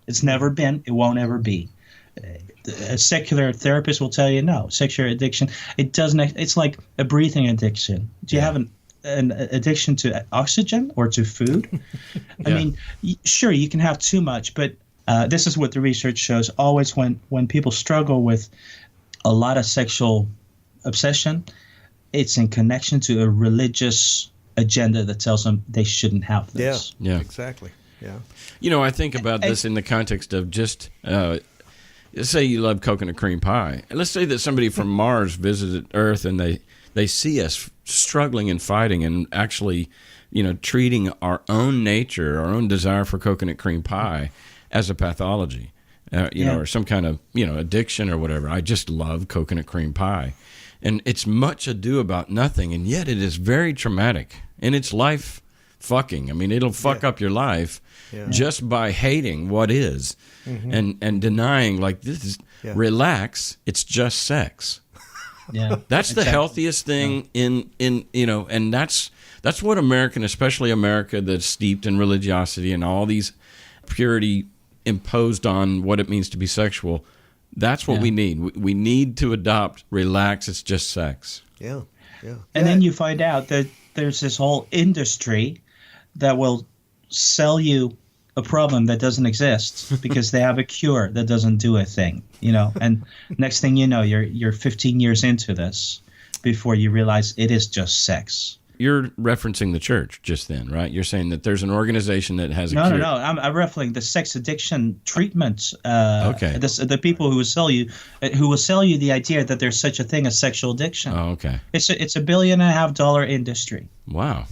It's never been. It won't ever be. A secular therapist will tell you, no, sexual addiction, it doesn't. It's like a breathing addiction. Do you have an addiction to oxygen or to food? I mean, sure, you can have too much, but this is what the research shows. Always when people struggle with a lot of sexual obsession, it's in connection to a religious agenda that tells them they shouldn't have this. Yeah. Exactly. Yeah. I think about this in the context of just, say you love coconut cream pie. Let's say that somebody from Mars visited Earth and they see us struggling and fighting and actually, treating our own nature, our own desire for coconut cream pie as a pathology, or some kind of, addiction or whatever. I just love coconut cream pie. And it's much ado about nothing, and yet it is very traumatic. And it's life fucking. I mean, it'll fuck up your life just by hating what is and denying, like, this is relax, it's just sex. Yeah. That's the healthiest thing in and that's what American, especially America that's steeped in religiosity and all these purity imposed on what it means to be sexual. That's what we need. We need to adopt relax, it's just sex. Yeah. And then you find out that there's this whole industry that will sell you a problem that doesn't exist because they have a cure that doesn't do a thing, and next thing you know, you're 15 years into this before you realize it is just sex. You're referencing the church just then, right? You're saying that there's an organization that has a cure. No. I'm referencing the sex addiction treatment. Okay. The people who will sell you the idea that there's such a thing as sexual addiction. Oh, okay. It's a $1.5 billion industry. Wow.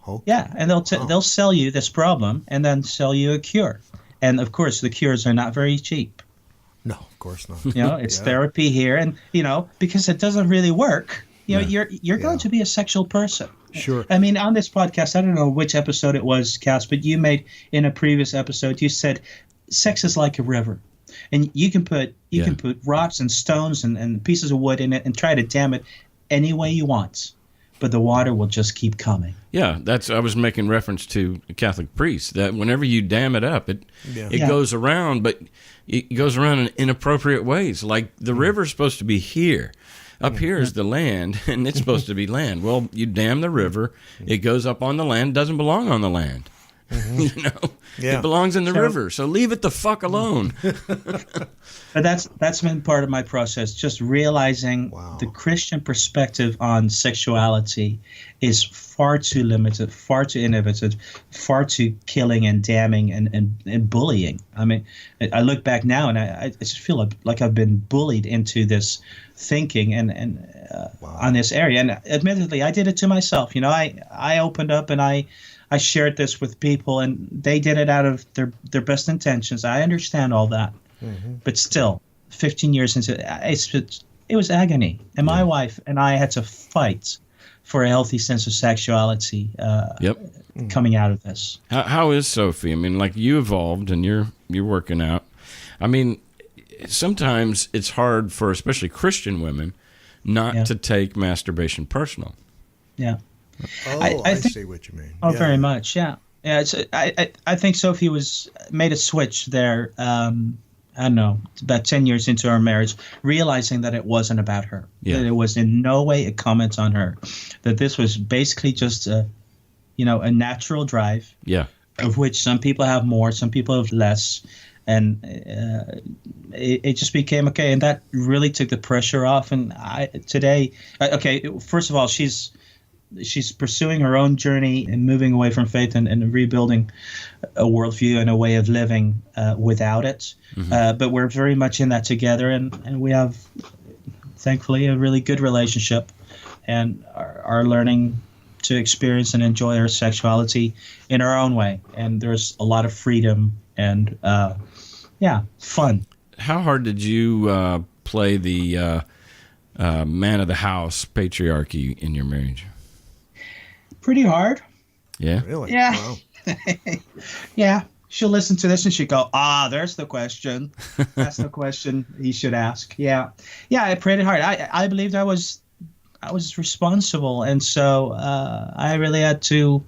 Okay. Yeah, and they'll sell you this problem and then sell you a cure. And of course, the cures are not very cheap. No, of course not. It's therapy here, and because it doesn't really work. You're going to be a sexual person. Sure. I mean, on this podcast, I don't know which episode it was, Cass, but you made in a previous episode, you said sex is like a river. And you can put rocks and stones and pieces of wood in it and try to dam it any way you want. But the water will just keep coming. Yeah, I was making reference to Catholic priests, that whenever you dam it up, it goes around, but it goes around in inappropriate ways. Like the river's supposed to be here. Up here is the land, and it's supposed to be land. Well, you dam the river, it goes up on the land, doesn't belong on the land. You know, Yeah. it belongs in the river, so leave it the fuck alone. But that's been part of my process, just realizing the Christian perspective on sexuality is far too limited, far too innovative, far too killing and damning and bullying. I mean, I look back now and I just feel like I've been bullied into this thinking and on this area. And admittedly, I did it to myself. You know, I opened up and I shared this with people, and they did it out of their best intentions. I understand all that. But still, 15 years into it was agony. And my wife and I had to fight for a healthy sense of sexuality coming out of this. How is Sophie? I mean, like, you evolved and you're working out. I mean, sometimes it's hard for especially Christian women not to take masturbation personal. Yeah. Oh, I see what you mean. Oh, very much. Yeah. Yeah. I think Sophie made a switch there. I don't know, about 10 years into our marriage, realizing that it wasn't about her, that it was in no way a comment on her, that this was basically just a natural drive, of which some people have more, some people have less, and it just became okay, and that really took the pressure off. And first of all, she's pursuing her own journey and moving away from faith and rebuilding a worldview and a way of living without it. But we're very much in that together, and we have, thankfully, a really good relationship and are learning to experience and enjoy our sexuality in our own way. And there's a lot of freedom and, fun. How hard did you play the man of the house patriarchy in your marriage? Pretty hard. Yeah. Really? Yeah. Wow. Yeah. She'll listen to this and she'll go, there's the question. That's the question he should ask. Yeah. Yeah, I prayed it hard. I believed I was responsible. And so I really had to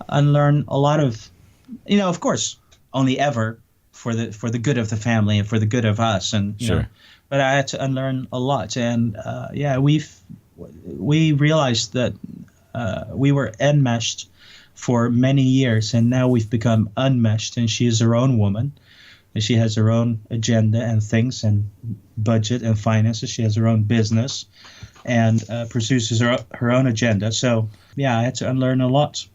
unlearn a lot of, of course, only ever for the good of the family and for the good of us. And but I had to unlearn a lot. And we realized that we were enmeshed for many years, and now we've become unmeshed, and she is her own woman, and she has her own agenda and things and budget and finances. She has her own business and pursues her own agenda. So, I had to unlearn a lot.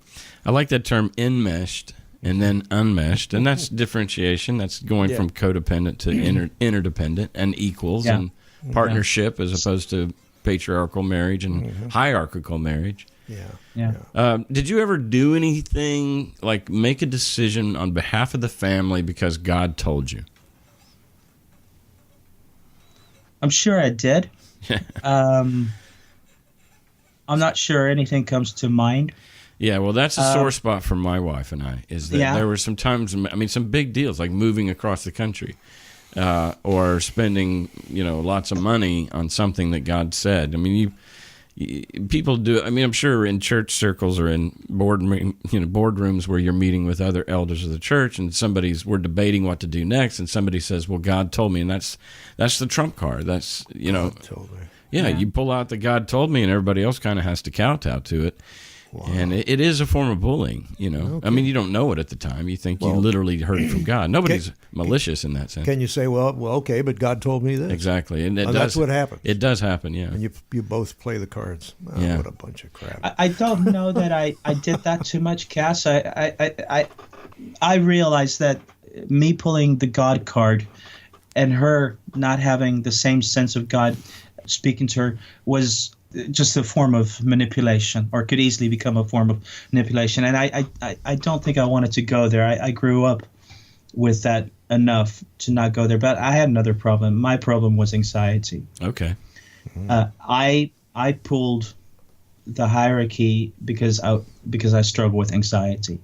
I like that term, enmeshed and then unmeshed, and that's differentiation. That's going from codependent to interdependent and equals and partnership as opposed to patriarchal marriage and hierarchical marriage. Did you ever do anything like make a decision on behalf of the family because God told you? I'm sure I did. I'm not sure anything comes to mind. Yeah, well, that's a sore spot for my wife and I, is that there were some times, some big deals like moving across the country or spending, lots of money on something that God said. I mean, people do. I mean, I'm sure in church circles or in boardrooms where you're meeting with other elders of the church, and we're debating what to do next, and somebody says, "Well, God told me," and that's the trump card. That's God told me. Yeah, you pull out the God told me, and everybody else kind of has to kowtow to it. Wow. And it is a form of bullying, Okay. I mean, you don't know it at the time. You think you literally heard it from God. Nobody's malicious in that sense. Can you say, well, okay, but God told me this? Exactly. And that's what happens. It does happen, yeah. And you both play the cards. Oh, what a bunch of crap. I don't know that I did that too much, Cass. I realized that me pulling the God card and her not having the same sense of God speaking to her was just a form of manipulation, or could easily become a form of manipulation. And I don't think I wanted to go there. I grew up with that enough to not go there. But I had another problem. My problem was anxiety. Okay. I pulled the hierarchy because I struggle with anxiety,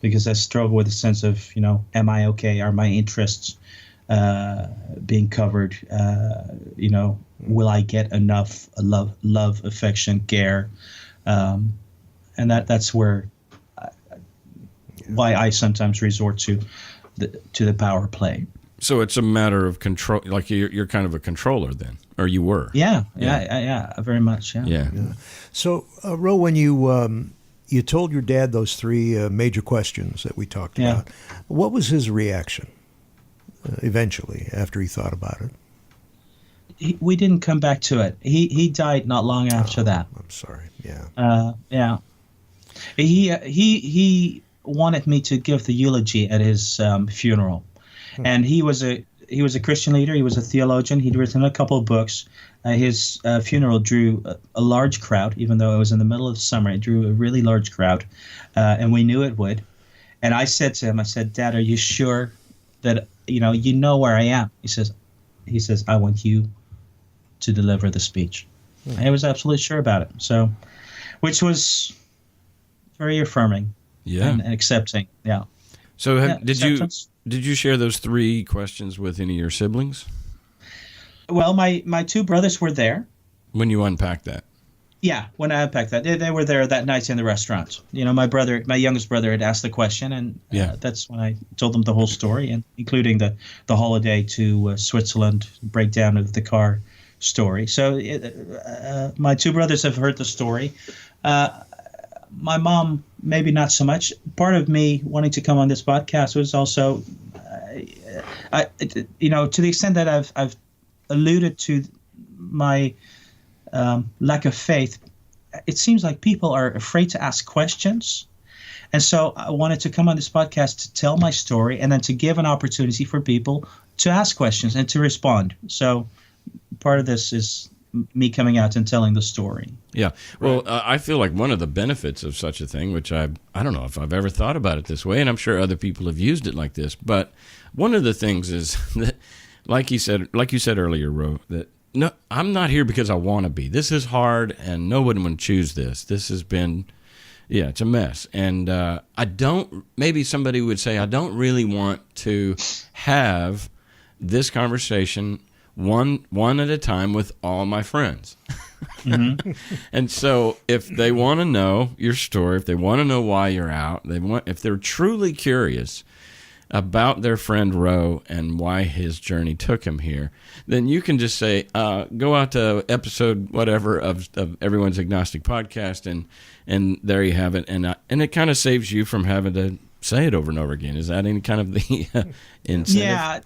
because I struggle with a sense of, am I okay? Are my interests being covered? Will I get enough love, affection, care? And that's where why I sometimes resort to the power play. So it's a matter of control. Like you're kind of a controller then, or you were. Yeah, very much. Yeah. So, Ro, when you You told your dad those three major questions that we talked about. What was his reaction eventually after he thought about it? We didn't come back to it. He died not long after that. I'm sorry. Yeah. Yeah. He wanted me to give the eulogy at his funeral, and he was a Christian leader. He was a theologian. He'd written a couple of books. His funeral drew a large crowd, even though it was in the middle of the summer. It drew a really large crowd, and we knew it would. And I said to him, I said, "Dad, are you sure that you know where I am?" He says, "I want you to deliver the speech." And I was absolutely sure about it. So, which was very affirming, and accepting. Yeah. So did you share those three questions with any of your siblings? Well, my two brothers were there. When you unpacked that? Yeah, when I unpacked that. They were there that night in the restaurant. My youngest brother had asked the question, and that's when I told them the whole story, and including the holiday to Switzerland, breakdown of the car story. So my two brothers have heard the story. My mom, maybe not so much. Part of me wanting to come on this podcast was also, to the extent that I've alluded to my lack of faith, it seems like people are afraid to ask questions. And so I wanted to come on this podcast to tell my story and then to give an opportunity for people to ask questions and to respond. So part of this is me coming out and telling the story. Yeah. Well, I feel like one of the benefits of such a thing, which I don't know if I've ever thought about it this way, and I'm sure other people have used it like this, but one of the things is that, like you said earlier, Ro, that no, I'm not here because I want to be. This is hard, and no one would choose this. This has been, it's a mess. And maybe somebody would say, I don't really want to have this conversation one at a time with all my friends. Mm-hmm. And so if they want to know your story, if they want to know why you're out, if they're truly curious about their friend Ro and why his journey took him here, then you can just say, go out to episode whatever of Everyone's Agnostic Podcast, and there you have it. And it kind of saves you from having to say it over and over again. Is that any kind of the incentive? Yeah.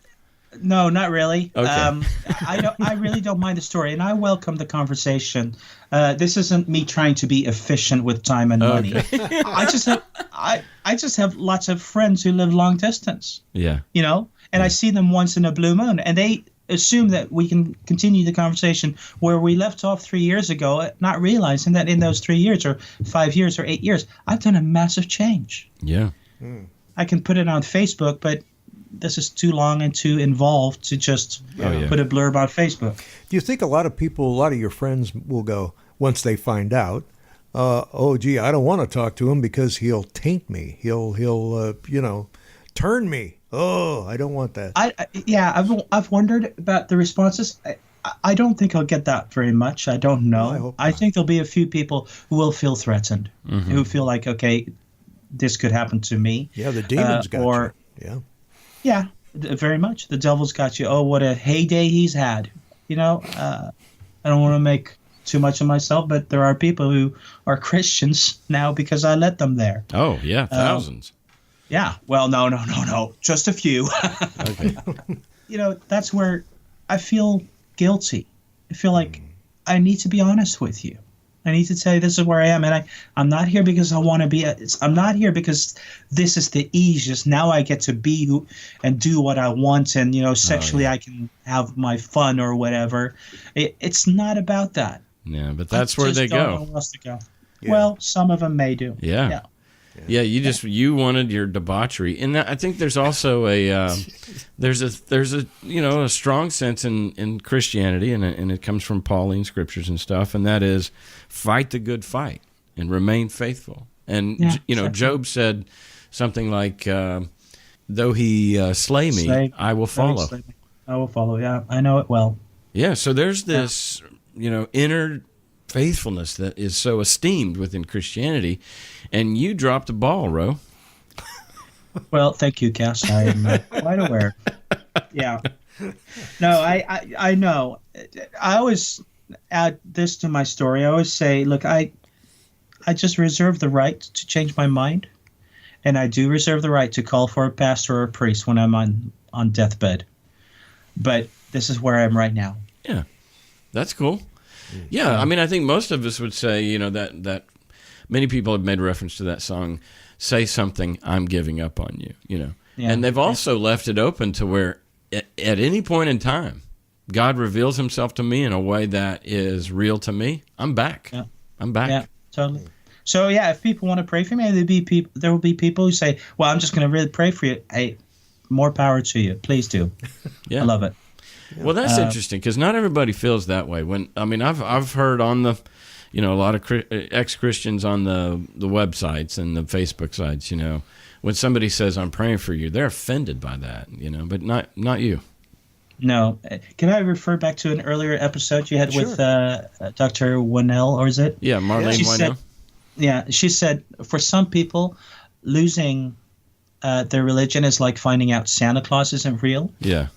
No, not really. Okay. I really don't mind the story, and I welcome the conversation. This isn't me trying to be efficient with time and money. Okay. I just have lots of friends who live long distance. Yeah. And I see them once in a blue moon, and they assume that we can continue the conversation where we left off 3 years ago, not realizing that in those 3 years or 5 years or 8 years, I've done a massive change. Yeah. I can put it on Facebook, but this is too long and too involved to just put a blurb on Facebook. Do you think a lot of your friends will go, once they find out, I don't want to talk to him because he'll taint me. He'll turn me. Oh, I don't want that. I've wondered about the responses. I don't think I'll get that very much. I don't know. I think there'll be a few people who will feel threatened, who feel like, okay, this could happen to me. Yeah, the demons got you. Yeah. Yeah, very much. The devil's got you. Oh, what a heyday he's had. I don't want to make too much of myself, but there are people who are Christians now because I let them there. Oh, yeah, thousands. Yeah. Well, no. Just a few. Okay. That's where I feel guilty. I feel like I need to be honest with you. I need to tell you this is where I am, and I'm not here because I want to be. I'm not here because this is the easiest. Now I get to be who and do what I want, and sexually I can have my fun or whatever. It's not about that. Yeah, but that's where they go. Don't know who else to go. Yeah. Well, some of them may do. Yeah. You wanted your debauchery, and I think there's also there's a strong sense in Christianity, and it comes from Pauline scriptures and stuff, and that is fight the good fight and remain faithful. And Job said something like, "Though he slay me, I will follow." I will follow. Yeah, I know it well. Yeah. So there's this inner faithfulness that is so esteemed within Christianity, and you dropped the ball, Ro. Well, thank you, Cass. I am quite aware. Yeah. No, I know. I always add this to my story. I always say, look, I I just reserve the right to change my mind. And I do reserve the right to call for a pastor or a priest when I'm on deathbed. But this is where I am right now. Yeah, that's cool. Yeah, I mean, I think most of us would say, that many people have made reference to that song, "Say Something, I'm Giving Up on You," Yeah. And they've also left it open to where at any point in time, God reveals himself to me in a way that is real to me. I'm back. Yeah. I'm back. Yeah, totally. So, yeah, if people want to pray for me, there will be people who say, well, I'm just going to really pray for you. Hey, more power to you. Please do. Yeah. I love it. Well, that's interesting because not everybody feels that way. I've heard on the, a lot of ex-Christians on the websites and the Facebook sites, when somebody says, I'm praying for you, they're offended by that, but not you. No. Can I refer back to an earlier episode you had with Dr. Winnell, or is it? Yeah, Marlene Winnell. She said, for some people, losing their religion is like finding out Santa Claus isn't real. Yeah.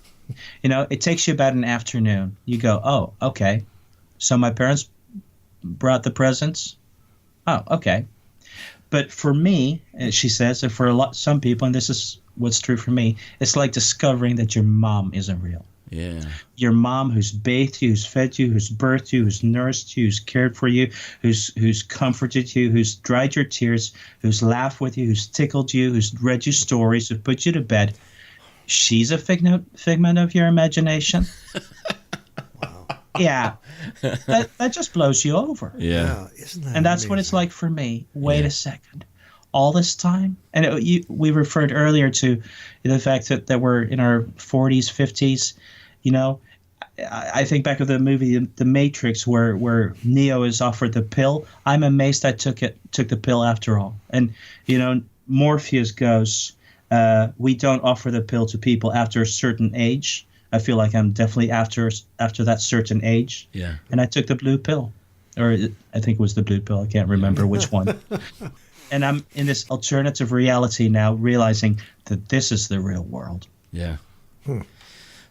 It takes you about an afternoon. You go, oh, okay. So my parents brought the presents? Oh, okay. But for me, she says, and for some people, and this is what's true for me, it's like discovering that your mom isn't real. Yeah. Your mom who's bathed you, who's fed you, who's birthed you, who's nourished you, who's cared for you, who's comforted you, who's dried your tears, who's laughed with you, who's tickled you, who's read you stories, who's put you to bed. She's a figment of your imagination. Wow. Yeah. That just blows you over. Yeah. Isn't that And that's amazing? what it's like for me. Wait a second. All this time? And we referred earlier to the fact that we're in our 40s, 50s. I think back of the movie The Matrix where Neo is offered the pill. I'm amazed I took the pill after all. And, Morpheus goes, we don't offer the pill to people after a certain age. I feel like I'm definitely after that certain age. Yeah. And I took the blue pill. Or I think it was the blue pill. I can't remember which one. And I'm in this alternative reality now, realizing that this is the real world. Yeah.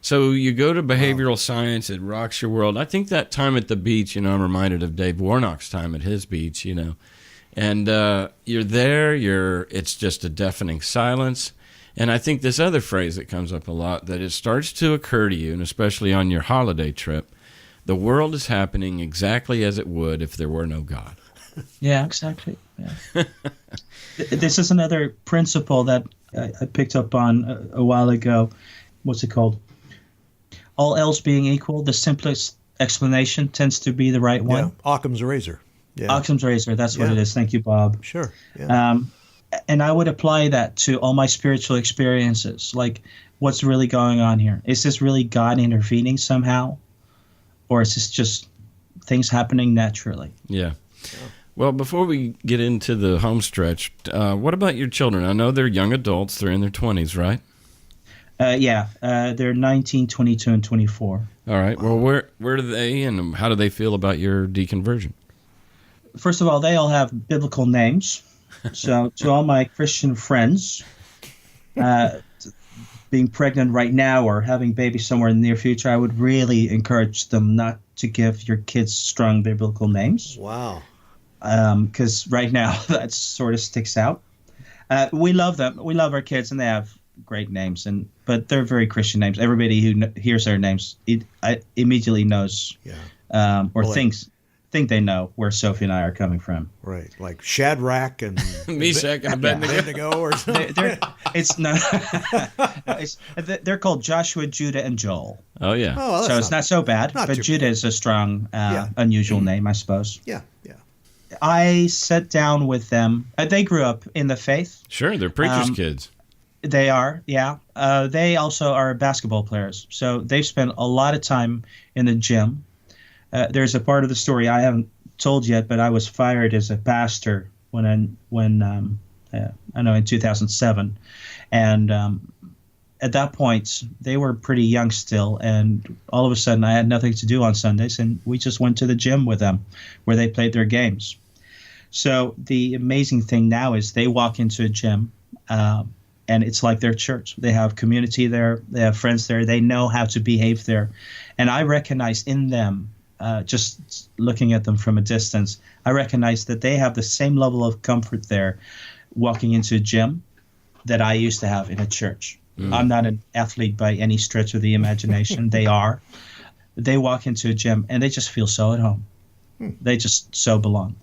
So you go to behavioral science, it rocks your world. I think that time at the beach, I'm reminded of Dave Warnock's time at his beach, And you're there, it's just a deafening silence. And I think this other phrase that comes up a lot, that it starts to occur to you, and especially on your holiday trip, the world is happening exactly as it would if there were no God. Yeah, exactly. Yeah. This is another principle that I picked up on a while ago. What's it called? All else being equal, the simplest explanation tends to be the right one. Yeah, Occam's razor. Yeah. Occam's razor, that's what it is. Thank you, Bob. Sure. Yeah. And I would apply that to all my spiritual experiences. Like, what's really going on here? Is this really God intervening somehow? Or is this just things happening naturally? Yeah. Well, before we get into the home stretch, what about your children? I know they're young adults. They're in their 20s, right? They're 19, 22, and 24. All right. Well, where are they, and how do they feel about your deconversion? First of all, they all have biblical names. So to all my Christian friends, being pregnant right now or having babies somewhere in the near future, I would really encourage them not to give your kids strong biblical names. Wow. Because right now that sort of sticks out. We love them. We love our kids, and they have great names, but they're very Christian names. Everybody who hears their names immediately knows, think they know where Sophie and I are coming from. Right, like Shadrach and Meshach and Abednego, or something. They're called Joshua, Judah, and Joel. Oh yeah. Oh, so it's not so bad. But Judah is a strong, unusual name, I suppose. Yeah. I sat down with them. They grew up in the faith. Sure, they're preachers' kids. They are, yeah. They also are basketball players, so they've spent a lot of time in the gym. There's a part of the story I haven't told yet, but I was fired as a pastor in 2007, and at that point they were pretty young still, and all of a sudden I had nothing to do on Sundays, and we just went to the gym with them, where they played their games. So the amazing thing now is they walk into a gym. And it's like their church. They have community there. They have friends there. They know how to behave there. And I recognize in them just looking at them from a distance, I recognize that they have the same level of comfort there walking into a gym that I used to have in a church. I'm not an athlete by any stretch of the imagination. They are. They walk into a gym and they just feel so at home. They just so belong.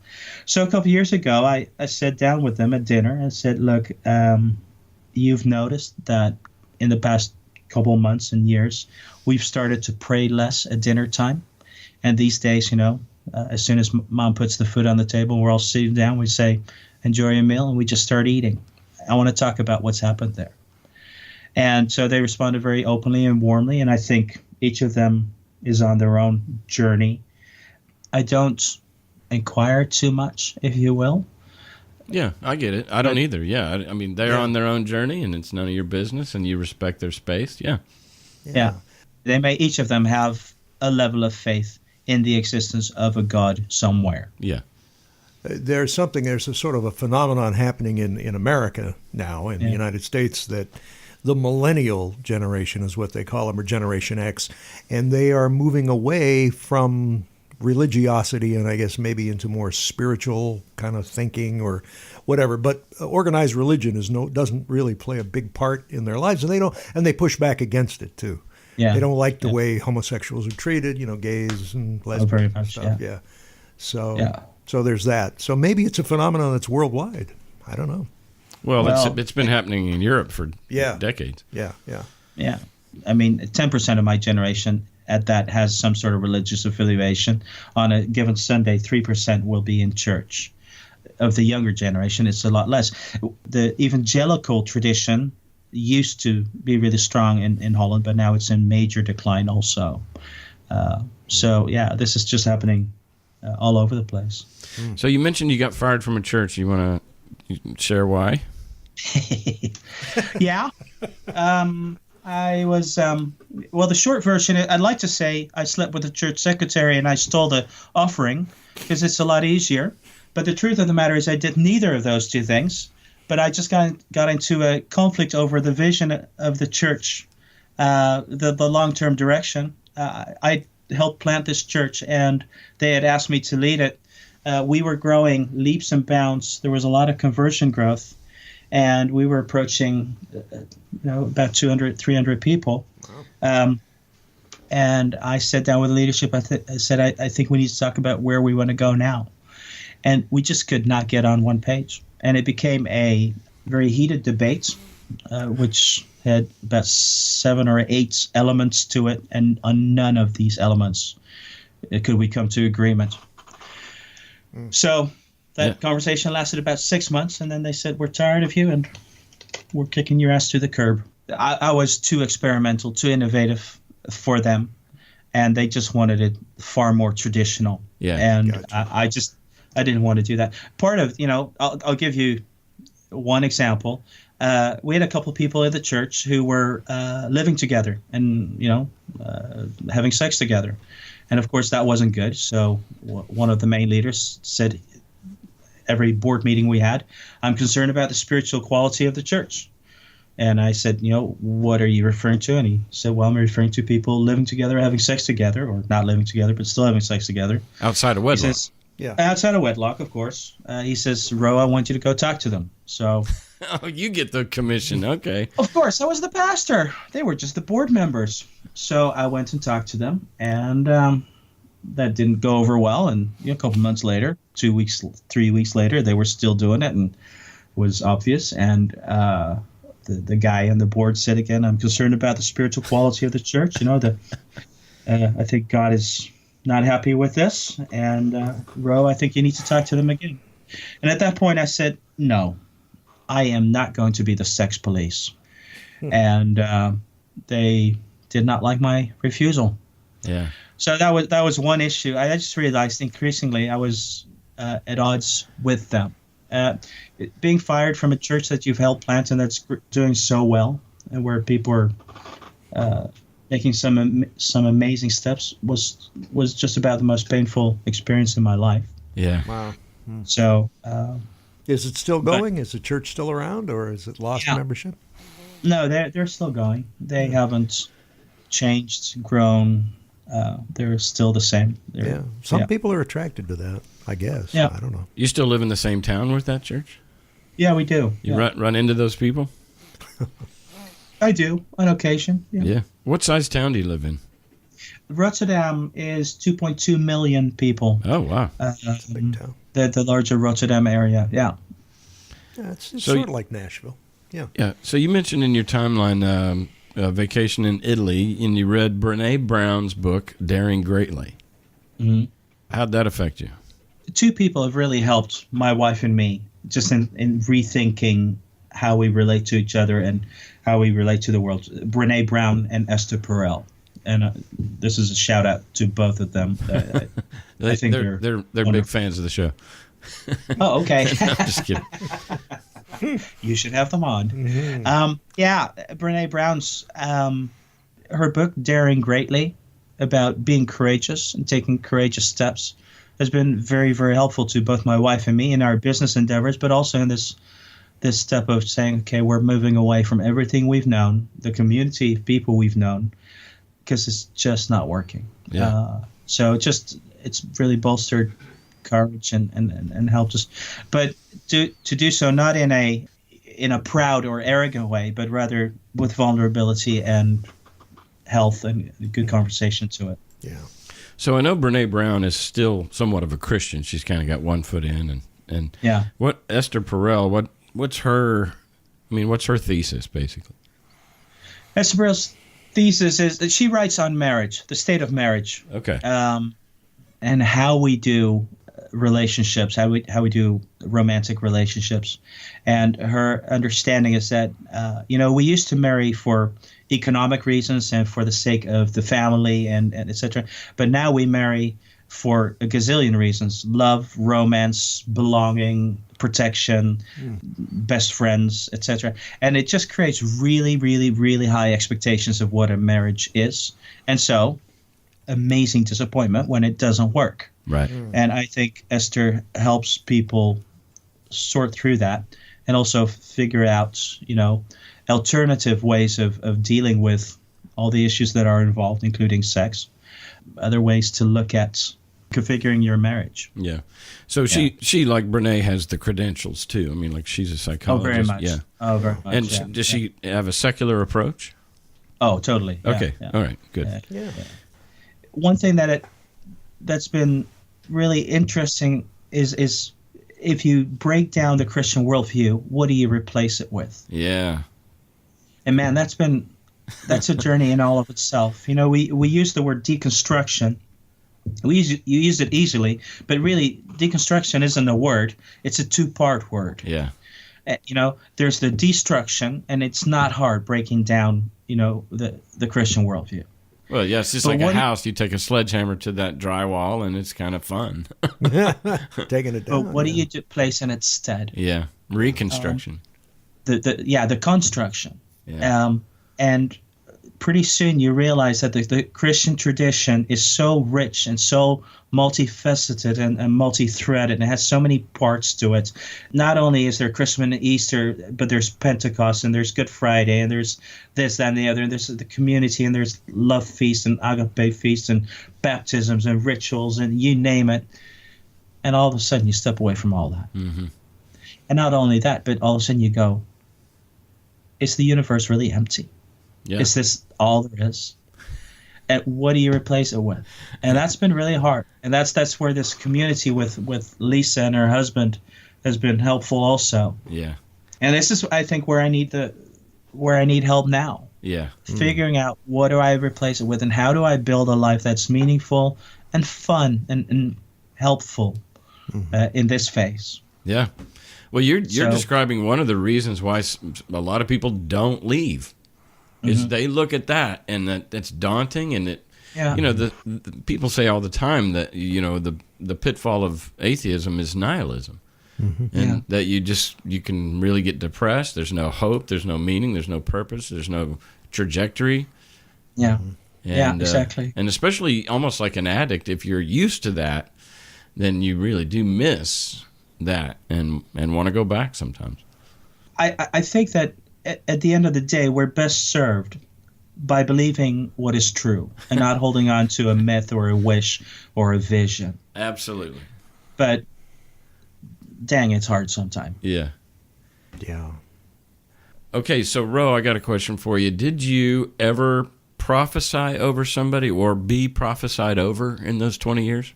So a couple of years ago, I sat down with them at dinner and said, look, you've noticed that in the past couple of months and years, we've started to pray less at dinner time. And these days, as soon as mom puts the food on the table, we're all sitting down, we say, enjoy your meal, and we just start eating. I want to talk about what's happened there. And so they responded very openly and warmly, and I think each of them is on their own journey. I don't inquire too much, if you will. Yeah, I get it. I don't either. Yeah, I mean, they're on their own journey, and it's none of your business, and you respect their space. Yeah. They may each of them have a level of faith in the existence of a God somewhere. Yeah. There's a sort of a phenomenon happening in America now, in the United States, that the millennial generation is what they call them, or Generation X, and they are moving away from religiosity and I guess maybe into more spiritual kind of thinking or whatever. But organized religion doesn't really play a big part in their lives, and they push back against it too. Yeah. They don't like the way homosexuals are treated, gays and lesbians and stuff. Yeah. So there's that. So maybe it's a phenomenon that's worldwide. I don't know. Well, it's been happening in Europe for decades. Yeah. I mean, 10% of my generation at that has some sort of religious affiliation. On a given Sunday, 3% will be in church. Of the younger generation, it's a lot less. The evangelical tradition used to be really strong in Holland, but now it's in major decline also. This is just happening all over the place. So you mentioned you got fired from a church. You want to share why? Yeah. I was, the short version, I'd like to say I slept with the church secretary and I stole the offering because it's a lot easier. But the truth of the matter is I did neither of those two things. But I just got into a conflict over the vision of the church, the long-term direction. I helped plant this church and they had asked me to lead it. We were growing leaps and bounds. There was a lot of conversion growth. And we were approaching, about 200, 300 people. Wow. And I sat down with the leadership. I said, I think we need to talk about where we want to go now. And we just could not get on one page. And it became a very heated debate, which had about 7 or 8 elements to it. And on none of these elements could we come to agreement. So that conversation lasted about 6 months, and then they said, we're tired of you, and we're kicking your ass to the curb. I was too experimental, too innovative for them, and they just wanted it far more traditional. Yeah, and gotcha. I didn't want to do that. Part of, I'll give you one example. We had a couple of people at the church who were living together and, having sex together. And, of course, that wasn't good. So one of the main leaders said, every board meeting we had, I'm concerned about the spiritual quality of the church. And I said, what are you referring to? And he said, well, I'm referring to people living together, having sex together, or not living together, but still having sex together. Outside of wedlock. He says, outside of wedlock, of course. He says, Ro, I want you to go talk to them. So, oh, you get the commission. Okay. Of course, I was the pastor. They were just the board members. So I went and talked to them, and that didn't go over well. And a couple months later, 2 weeks, 3 weeks later, they were still doing it, and it was obvious. And the guy on the board said again, I'm concerned about the spiritual quality of the church. I think God is not happy with this. And Ro, I think you need to talk to them again. And at that point, I said, no, I am not going to be the sex police. And they did not like my refusal. Yeah. So that was one issue. I just realized increasingly I was at odds with them. Being fired from a church that you've helped plant and that's doing so well, and where people are making some amazing steps, was just about the most painful experience in my life. Yeah. Wow. So, is it still going? Is the church still around, or is it lost membership? No, they're still going. They haven't changed, grown, they're still the same. Some people are attracted to that, I guess. Yeah. I don't know. You still live in the same town with that church? Yeah, we do. You run into those people? I do, on occasion. Yeah. What size town do you live in? Rotterdam is 2.2 million people. Oh, wow. It's a big town. The larger Rotterdam area, yeah. Yeah, it's So sort of like Nashville. Yeah. Yeah. So you mentioned in your timeline vacation in Italy, and you read Brene Brown's book, Daring Greatly. Mm-hmm. How'd that affect you? Two people have really helped my wife and me just in rethinking how we relate to each other and how we relate to the world. Brene Brown and Esther Perel. And this is a shout out to both of them. I think they're big fans of the show. Oh, okay. No, I'm just kidding. You should have them on. Mm-hmm. Brene Brown's her book Daring Greatly, about being courageous and taking courageous steps, has been very, very helpful to both my wife and me in our business endeavors, but also in this step of saying, okay, we're moving away from everything we've known, the community of people we've known, because it's just not working. Yeah. So it's really bolstered courage and helped us, but to do so not in a proud or arrogant way, but rather with vulnerability and health and good conversation to it. Yeah. So I know Brene Brown is still somewhat of a Christian. She's kind of got one foot in, and Yeah. What Esther Perel? What's her thesis basically? Esther Perel's thesis is that she writes on marriage, the state of marriage. Okay. And how we do relationships, how we do romantic relationships. And her understanding is that, we used to marry for economic reasons and for the sake of the family and et cetera. But now we marry for a gazillion reasons: love, romance, belonging, protection, best friends, etc. And it just creates really, really, really high expectations of what a marriage is. And so amazing disappointment when it doesn't work. Right. And I think Esther helps people sort through that and also figure out, alternative ways of dealing with all the issues that are involved, including sex, other ways to look at configuring your marriage. Yeah. So she like Brene has the credentials too. I mean, like she's a psychologist. Oh, very much. Yeah. Oh, very much. And does she have a secular approach? Oh, totally. Yeah, Okay. yeah. All right. Good. Yeah. One thing that's been really interesting is if you break down the Christian worldview, what do you replace it with? Yeah. And man, that's a journey in all of itself. We use the word deconstruction. You use it easily, but really deconstruction isn't a word. It's a two-part word. Yeah. There's the destruction, and it's not hard breaking down, the Christian worldview. Well, yeah, it's just like a house. You take a sledgehammer to that drywall, and it's kind of fun. Taking it down. But what do you place in its stead? Yeah. Reconstruction. The construction. Yeah. And pretty soon you realize that the Christian tradition is so rich and so multifaceted and multi-threaded, and it has so many parts to it. Not only is there Christmas and Easter, but there's Pentecost, and there's Good Friday, and there's this, that, and the other, and there's the community, and there's love feasts and agape feasts and baptisms and rituals, and you name it. And all of a sudden you step away from all that. Mm-hmm. And not only that, but all of a sudden you go, is the universe really empty? Yeah. Is this all there is? And what do you replace it with? And that's been really hard. And that's where this community with Lisa and her husband has been helpful also. Yeah. And this is, I think, where I need help now. Yeah. Figuring out what do I replace it with, and how do I build a life that's meaningful and fun and helpful in this phase. Yeah. Well, you're describing one of the reasons why a lot of people don't leave. Is they look at that and that's daunting, and the people say all the time that the pitfall of atheism is nihilism, and that you can really get depressed. There's no hope, there's no meaning, there's no purpose, there's no trajectory. Yeah, and, exactly. And especially almost like an addict, if you're used to that, then you really do miss that and want to go back sometimes. I think that at the end of the day, we're best served by believing what is true and not holding on to a myth or a wish or a vision. Absolutely. But dang, it's hard sometimes. Yeah. Yeah. Okay, so Ro, I got a question for you. Did you ever prophesy over somebody or be prophesied over in those 20 years?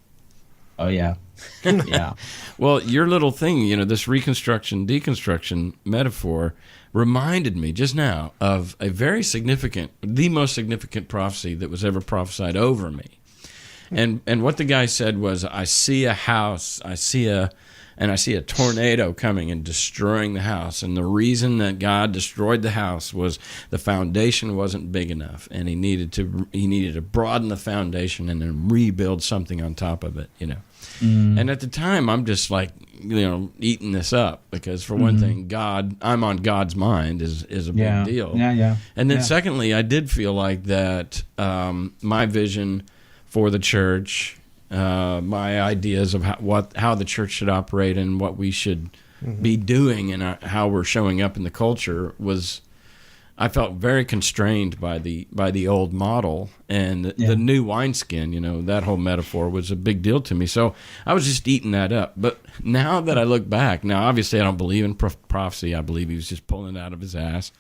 Oh, yeah. Yeah. Well, your little thing, this reconstruction, deconstruction metaphor reminded me just now of a very significant, the most significant prophecy that was ever prophesied over me. And what the guy said was, I see a house, I see a tornado coming and destroying the house. And the reason that God destroyed the house was the foundation wasn't big enough, and he needed to broaden the foundation and then rebuild something on top of it, And at the time, I'm just like, eating this up because, for one thing, I'm on God's mind is a big deal. Yeah. And then secondly, I did feel like that my vision for the church, my ideas of how the church should operate and what we should be doing and how we're showing up in the culture I felt very constrained by the old model, and the new wineskin, that whole metaphor was a big deal to me. So I was just eating that up. But now that I look back, now obviously I don't believe in prophecy. I believe he was just pulling it out of his ass.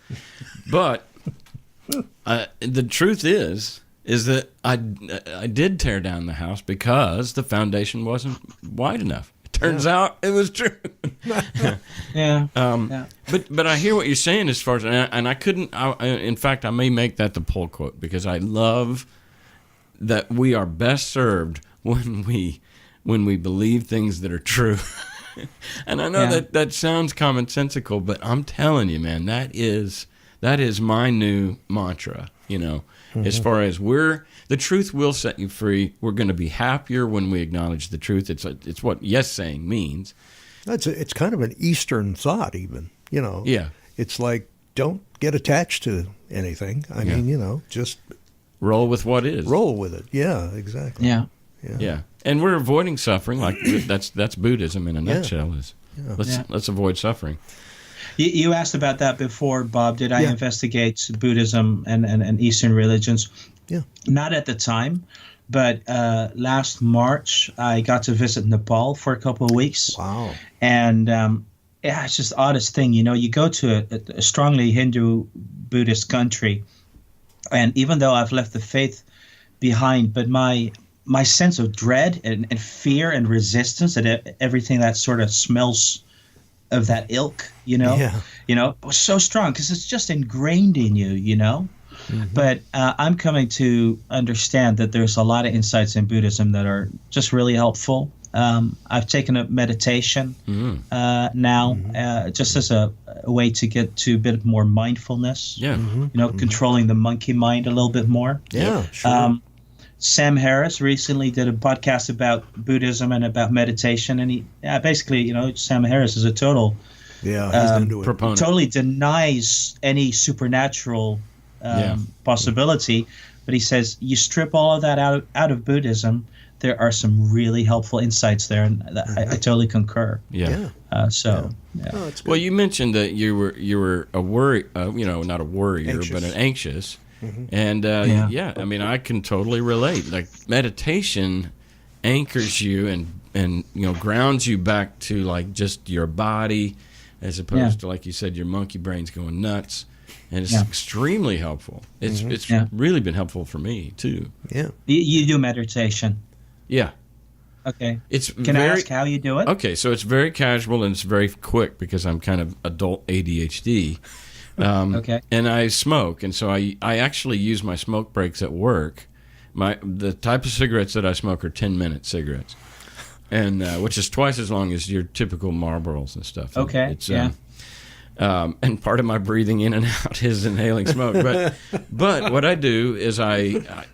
But the truth is that I did tear down the house because the foundation wasn't wide enough. Turns out it was true. Yeah. But I hear what you're saying as far as, and I couldn't, in fact, I may make that the pull quote because I love that we are best served when we believe things that are true. And I know that sounds commonsensical, but I'm telling you, man, that is my new mantra, as far as the truth will set you free. We're going to be happier when we acknowledge the truth. It's what yes saying means. It's kind of an Eastern thought, even. Yeah. It's like, don't get attached to anything. I mean, just roll with what is. Roll with it. Yeah, exactly. Yeah. And we're avoiding suffering. Like that's Buddhism in a nutshell. Let's avoid suffering. You asked about that before, Bob. Did I investigate Buddhism and Eastern religions? Yeah. Not at the time, but last March I got to visit Nepal for a couple of weeks. Wow. And it's just the oddest thing. You go to a strongly Hindu Buddhist country, and even though I've left the faith behind, but my sense of dread and fear and resistance and everything that sort of smells of that ilk, was so strong because it's just ingrained in you, But I'm coming to understand that there's a lot of insights in Buddhism that are just really helpful. I've taken up meditation now, just as a way to get to a bit more mindfulness. Yeah. Controlling the monkey mind a little bit more. Yeah, sure. Sam Harris recently did a podcast about Buddhism and about meditation, and he basically, Sam Harris is a total he's into it. Proponent. Totally denies any supernatural possibility, but he says you strip all of that out of Buddhism, there are some really helpful insights there, and I totally concur. Yeah. Well, you mentioned that you were a not a worrier, Anxious. but an anxious. And I mean, I can totally relate. Like meditation anchors you and grounds you back to like just your body, as opposed to, like you said, your monkey brain's going nuts. And it's extremely helpful. It's really been helpful for me too. Yeah. You do meditation. Yeah. Okay. Can I ask how you do it? Okay, so it's very casual and it's very quick because I'm kind of adult ADHD. Okay. And I smoke, and so I actually use my smoke breaks at work. The type of cigarettes that I smoke are 10-minute cigarettes, and which is twice as long as your typical Marlboros and stuff. Okay. And part of my breathing in and out is inhaling smoke. But what I do is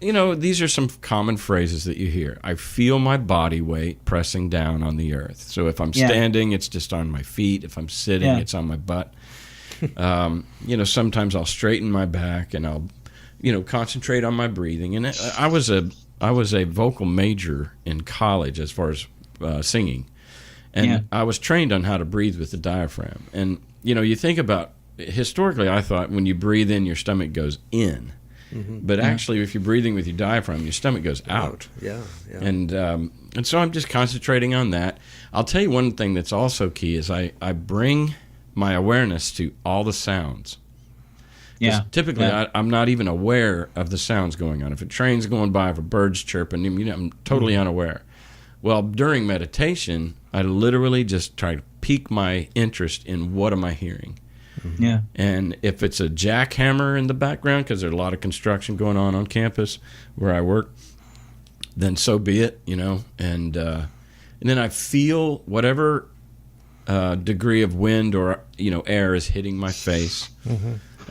these are some common phrases that you hear. I feel my body weight pressing down on the earth. So if I'm standing, it's just on my feet. If I'm sitting, it's on my butt. Sometimes I'll straighten my back and I'll, concentrate on my breathing. And I was a vocal major in college as far as singing, and I was trained on how to breathe with the diaphragm. And you think about historically, I thought when you breathe in, your stomach goes in, But actually, if you're breathing with your diaphragm, your stomach goes out. Yeah. And so I'm just concentrating on that. I'll tell you one thing that's also key is I bring my awareness to all the sounds. Yeah. Typically, I'm not even aware of the sounds going on. If a train's going by, if a bird's chirping, I'm totally unaware. Well, during meditation, I literally just try to pique my interest in what am I hearing. Yeah. And if it's a jackhammer in the background, because there's a lot of construction going on campus where I work, then so be it, And then I feel whatever degree of wind or air is hitting my face.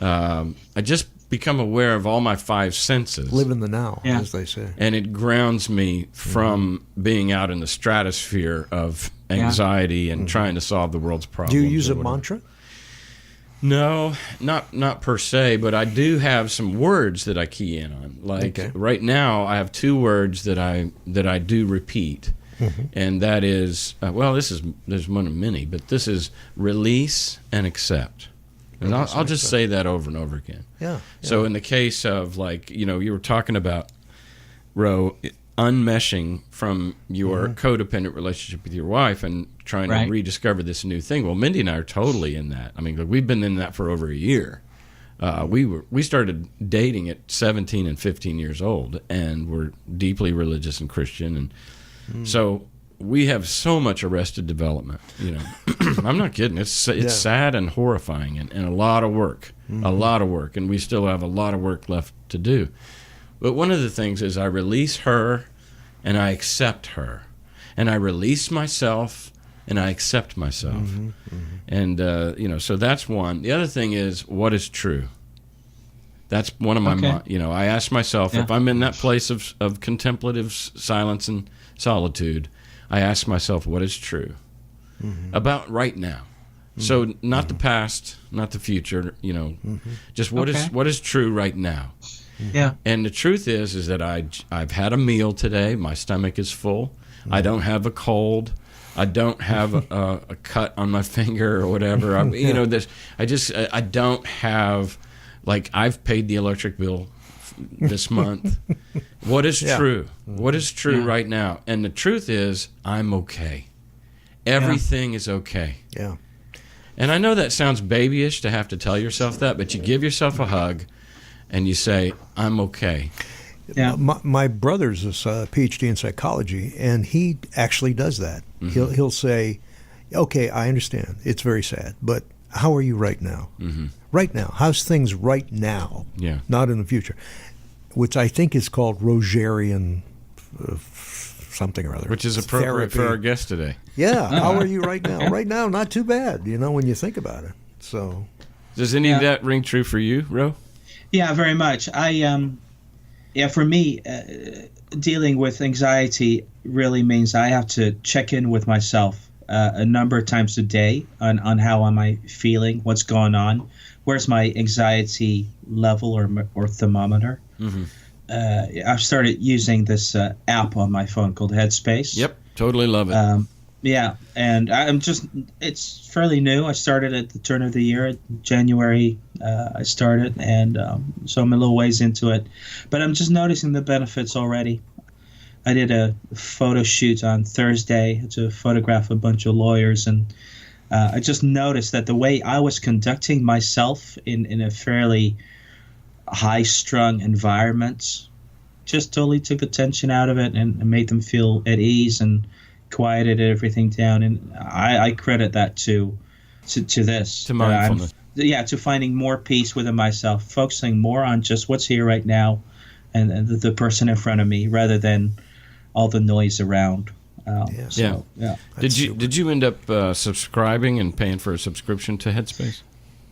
I just become aware of all my five senses. Live in the now, as they say. And it grounds me from being out in the stratosphere of anxiety and trying to solve the world's problems. Do you use a mantra? No, not per se, but I do have some words that I key in on. Like right now, I have two words that I do repeat, and that is there's one of many, but this is release and accept. And I'll just say that over and over again. Yeah. So in the case of you were talking about, Ro, unmeshing from your codependent relationship with your wife and trying to rediscover this new thing. Well, Mindy and I are totally in that. I mean, we've been in that for over a year. We started dating at 17 and 15 years old, and we're deeply religious and Christian, and so we have so much arrested development. I'm not kidding. It's sad and horrifying, and a lot of work, and we still have a lot of work left to do. But one of the things is I release her and I accept her. And I release myself and I accept myself. And, so that's one. The other thing is, what is true? That's one of my, I ask myself, if I'm in that place of contemplative silence and solitude, I ask myself, what is true about right now? So not the past, not the future, just what is true right now. Yeah. And the truth is that I've had a meal today. My stomach is full. I don't have a cold. I don't have a cut on my finger or whatever. I don't have, I've paid the electric bill this month. What is true? What is true right now? And the truth is, I'm okay. Everything is okay. Yeah. And I know that sounds babyish to have to tell yourself that, but you give yourself a hug and you say, I'm okay. Yeah. My brother's a PhD in psychology, and he actually does that. He'll say, okay, I understand. It's very sad, but how are you right now? Right now. How's things right now? Yeah. Not in the future. Which I think is called Rogerian something or other. Which is appropriate for our guest today. Yeah. How are you right now? Right now, not too bad, when you think about it. So, does any of that ring true for you, Ro? Yeah, very much. For me, dealing with anxiety really means I have to check in with myself a number of times a day on how am I feeling, what's going on, where's my anxiety level or thermometer. I've started using this app on my phone called Headspace. Yep, totally love it. Yeah, and it's fairly new. I started at the turn of the year, January I started, and so I'm a little ways into it. But I'm just noticing the benefits already. I did a photo shoot on Thursday to photograph a bunch of lawyers, and I just noticed that the way I was conducting myself in a fairly high-strung environment just totally took the tension out of it and made them feel at ease and quieted everything down. And I credit that to this. To mindfulness. To finding more peace within myself, focusing more on just what's here right now and the person in front of me rather than all the noise around. Did you end up subscribing and paying for a subscription to Headspace?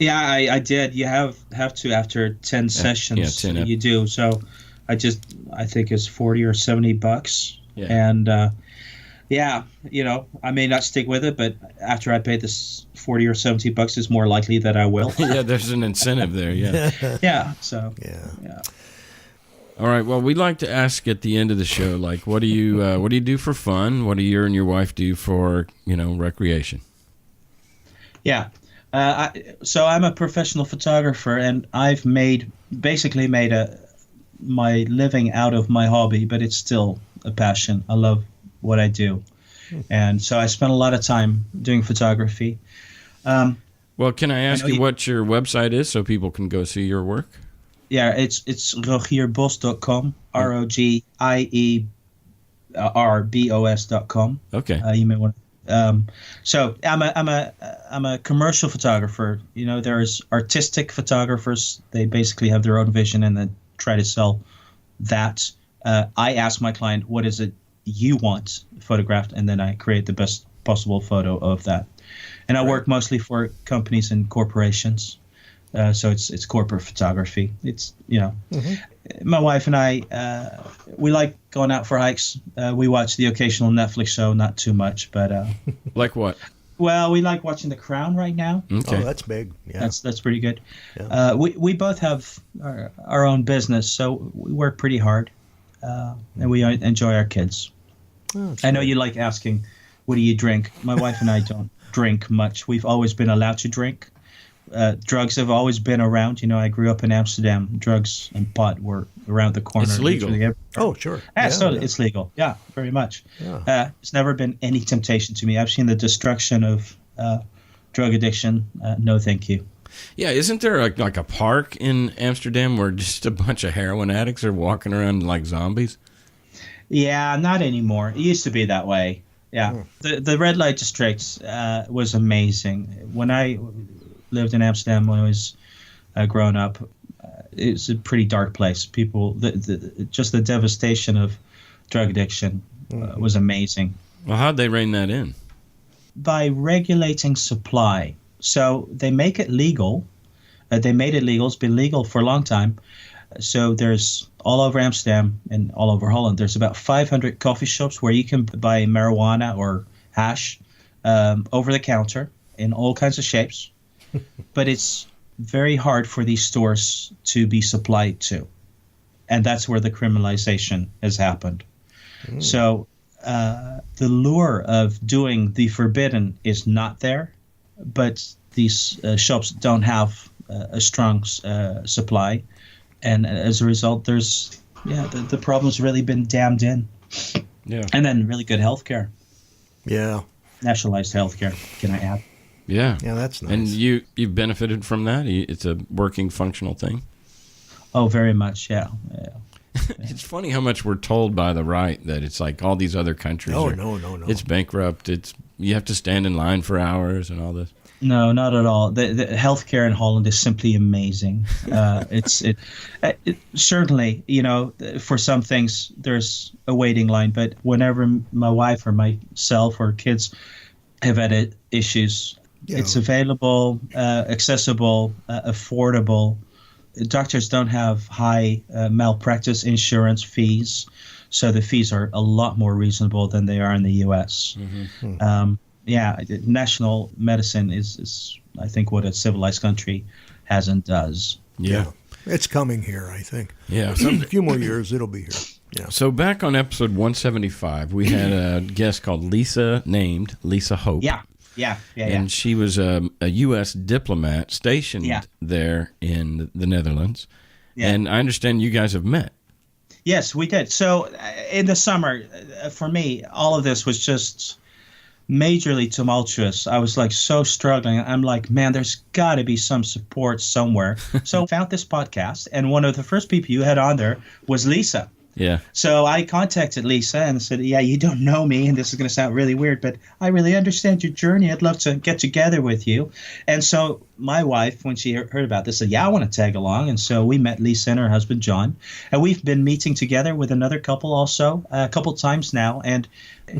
Yeah, I did. You have to after 10 sessions. 10 you do. So I think it's $40 or $70. Yeah. And I may not stick with it, but after I pay this $40 or $70, it's more likely that I will. Yeah, there's an incentive there. Yeah. Yeah. So. Yeah. All right. Well, we'd like to ask at the end of the show, what do you do for fun? What do you and your wife do for recreation? Yeah. So I'm a professional photographer, and I've basically made my living out of my hobby, but it's still a passion. I love what I do. And so I spent a lot of time doing photography. Well, can I ask you what your website is so people can go see your work? Yeah, it's rogierbos.com, ROGIERBOS.com. Okay. You may want. So I'm a commercial photographer. You know, there's artistic photographers. They basically have their own vision and then try to sell that. I ask my client, what is it you want photographed, and then I create the best possible photo of that. And I work mostly for companies and corporations. So it's corporate photography. It's, you know, my wife and I, we like going out for hikes. We watch the occasional Netflix show, not too much, but like what? Well, we like watching The Crown right now. Okay. Oh, that's big. Yeah. That's pretty good. Yeah. We both have our own business, so we work pretty hard, and we enjoy our kids. Oh, I know you like asking, what do you drink? My wife and I don't drink much. We've always been allowed to drink. Drugs have always been around. You know, I grew up in Amsterdam. Drugs and pot were around the corner. It's legal. Oh, sure. It's legal. Yeah, very much. Yeah. It's never been any temptation to me. I've seen the destruction of drug addiction. No, thank you. Yeah, isn't there like a park in Amsterdam where just a bunch of heroin addicts are walking around like zombies? Yeah, not anymore. It used to be that way. Yeah. The red light district was amazing. When I lived in Amsterdam when I was growing up, it's a pretty dark place. People, just the devastation of drug addiction was amazing. Well, how'd they rein that in? By regulating supply. So they make it legal. They made it legal. It's been legal for a long time. So there's all over Amsterdam and all over Holland, there's about 500 coffee shops where you can buy marijuana or hash over the counter in all kinds of shapes. But it's very hard for these stores to be supplied to. And that's where the criminalization has happened. So the lure of doing the forbidden is not there, but these shops don't have a strong supply. And as a result, there's, the problem's really been dammed in. Yeah. And then really good healthcare. Yeah. Nationalized healthcare, can I add? Yeah. Yeah, that's nice. And you've benefited from that? It's a working, functional thing? Oh, very much, yeah. It's funny how much we're told by the right that it's like all these other countries. No. It's bankrupt. You have to stand in line for hours and all this. No, not at all. The healthcare in Holland is simply amazing. It certainly, you know, for some things there's a waiting line, but whenever my wife or myself or kids have had issues, it's available, accessible, affordable. Doctors don't have high malpractice insurance fees, so the fees are a lot more reasonable than they are in the U.S. National medicine is I think what a civilized country has and does. Yeah. It's coming here, I think. Yeah. A few more years, it'll be here. Yeah. So back on episode 175, we had a guest called named Lisa Hope. Yeah. And she was a U.S. diplomat stationed there in the Netherlands. Yeah. And I understand you guys have met. Yes, we did. So in the summer, for me, all of this was just majorly tumultuous. I was like so struggling. I'm like, man, there's got to be some support somewhere. So I found this podcast, and one of the first people you had on there was Lisa. Yeah. So I contacted Lisa and said, yeah, you don't know me, and this is going to sound really weird, but I really understand your journey. I'd love to get together with you. And so my wife, when she heard about this, said, yeah, I want to tag along. And so we met Lisa and her husband, John. And we've been meeting together with another couple also a couple times now. And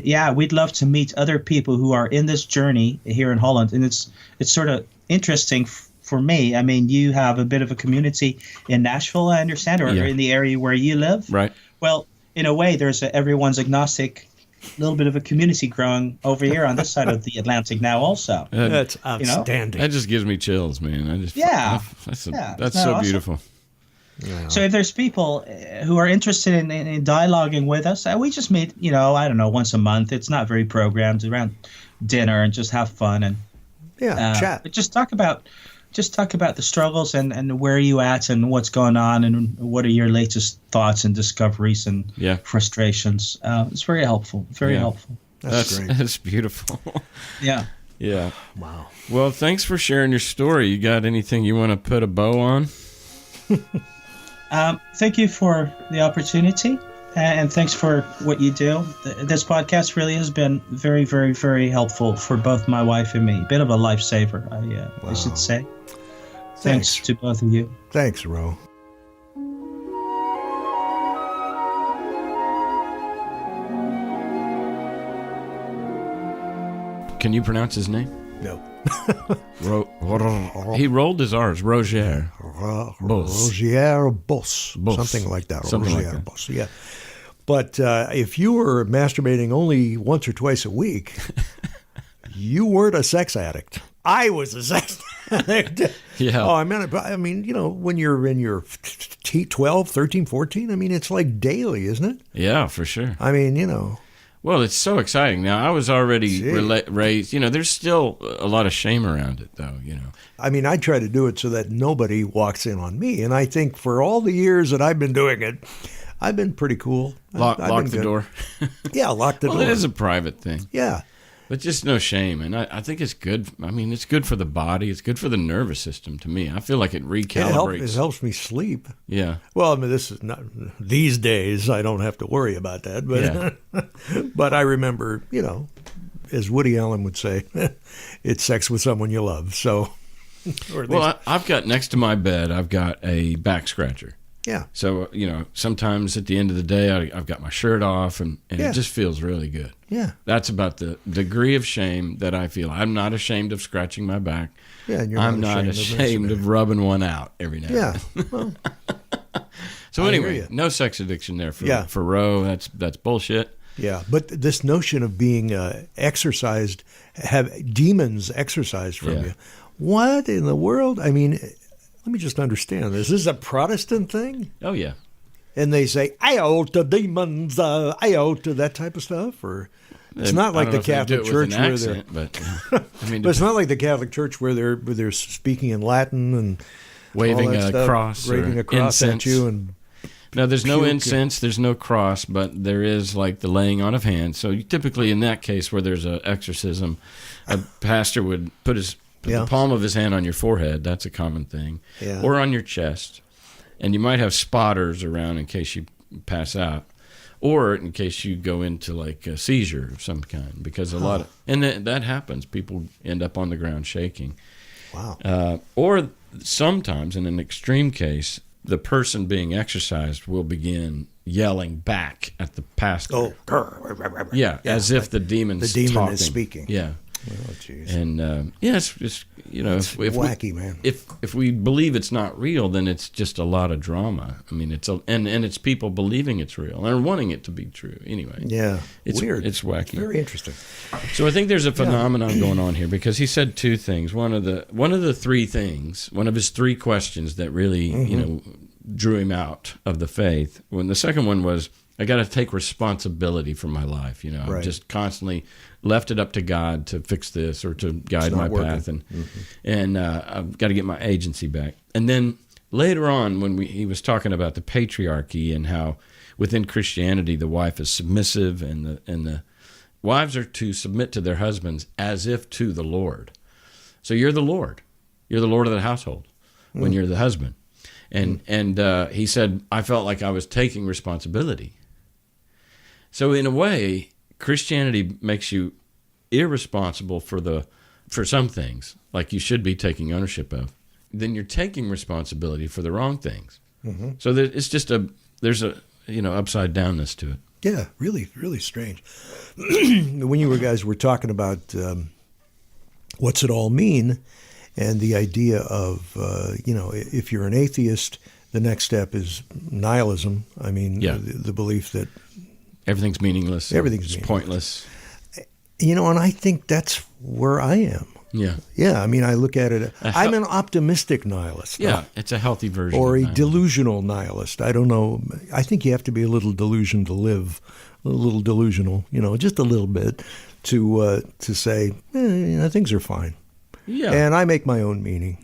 yeah, we'd love to meet other people who are in this journey here in Holland. And it's sort of interesting for me. I mean, you have a bit of a community in Nashville, I understand, or in the area where you live. Right. Well, in a way, there's everyone's agnostic, little bit of a community growing over here on this side of the Atlantic now also. That's outstanding. That just gives me chills, man. That's so awesome. Beautiful. Yeah. So if there's people who are interested in dialoguing with us, we just meet, I don't know, once a month. It's not very programmed, around dinner and just have fun and chat. Just talk about just talk about the struggles and where are you at and what's going on and what are your latest thoughts and discoveries and frustrations. It's very helpful. Very helpful. That's great. That's beautiful. Yeah. Yeah. Wow. Well, thanks for sharing your story. You got anything you want to put a bow on? Thank you for the opportunity, and thanks for what you do. This podcast really has been very, very, very helpful for both my wife and me. A bit of a lifesaver, I should say. Thanks to both of you. Thanks, Ro. Can you pronounce his name? No. He rolled his R's. Rogier Bos. Rogier Bos. Something like that. Rogier Bos. Yeah. But if you were masturbating only once or twice a week, you weren't a sex addict. I was a sex addict. Yeah. Oh, I mean, when you're in your 12, 13, 14, I mean, it's like daily, isn't it? Yeah, for sure. I mean, Well, it's so exciting. Now, I was already raised, there's still a lot of shame around it, though, I mean, I try to do it so that nobody walks in on me. And I think for all the years that I've been doing it, I've been pretty cool. Lock the door. Yeah, lock the door. Well, it is a private thing. Yeah. But just no shame. And I think it's good. I mean, it's good for the body. It's good for the nervous system to me. I feel like it recalibrates. It helps me sleep. Yeah. Well, I mean, this is not these days. I don't have to worry about that. But but I remember, as Woody Allen would say, it's sex with someone you love. So, I've got next to my bed, I've got a back scratcher. Yeah. So, sometimes at the end of the day, I've got my shirt off and it just feels really good. Yeah. That's about the degree of shame that I feel. I'm not ashamed of scratching my back. Yeah, and I'm not ashamed of rubbing one out every now and then. Well, so anyway, no sex addiction there for Ro. That's bullshit. Yeah, but this notion of being exorcised, have demons exorcised from you. What in the world? I mean, let me just understand this. Is this a Protestant thing? Oh, yeah. And they say, "Ayo to demons, ayo to that type of stuff," or it's not like the Catholic Church where they're. But it's not like the Catholic Church where they're speaking in Latin and waving a cross, waving a cross at you, and no, there's no incense, there's no cross, but there is like the laying on of hands. So typically in that case where there's an exorcism, a pastor would put the palm of his hand on your forehead. That's a common thing, or on your chest. And you might have spotters around in case you pass out, or in case you go into like a seizure of some kind. Because a lot of that happens. People end up on the ground shaking. Wow. Or sometimes, in an extreme case, the person being exorcised will begin yelling back at the pastor. Oh, as if the demon's the demon talking. is speaking. Yeah. Oh, jeez. And it's just it's wacky, man. If we believe it's not real, then it's just a lot of drama. I mean, and it's people believing it's real and wanting it to be true. Anyway, it's weird. It's wacky. Very interesting. So I think there's a phenomenon going on here because he said two things. One of the three things, one of his three questions that really drew him out of the faith. When the second one was, I got to take responsibility for my life. I've just constantly left it up to God to fix this or to guide my path, and I've got to get my agency back. And then later on, when he was talking about the patriarchy and how within Christianity the wife is submissive and the wives are to submit to their husbands as if to the Lord. So you're the Lord of the household when you're the husband. And he said, I felt like I was taking responsibility. So in a way, Christianity makes you irresponsible for some things, like you should be taking ownership of. Then you're taking responsibility for the wrong things. Mm-hmm. So it's just there's a upside downness to it. Yeah, really, really strange. When you guys were talking about what's it all mean, and the idea of if you're an atheist, the next step is nihilism. I mean, the belief that everything's meaningless. Everything's pointless. And I think that's where I am. Yeah. Yeah, I mean, I look at it. I'm an optimistic nihilist. Yeah, it's a healthy version. Or a delusional nihilist. I don't know. I think you have to be a little delusional to live. A little delusional, just a little bit to say, things are fine. Yeah. And I make my own meaning.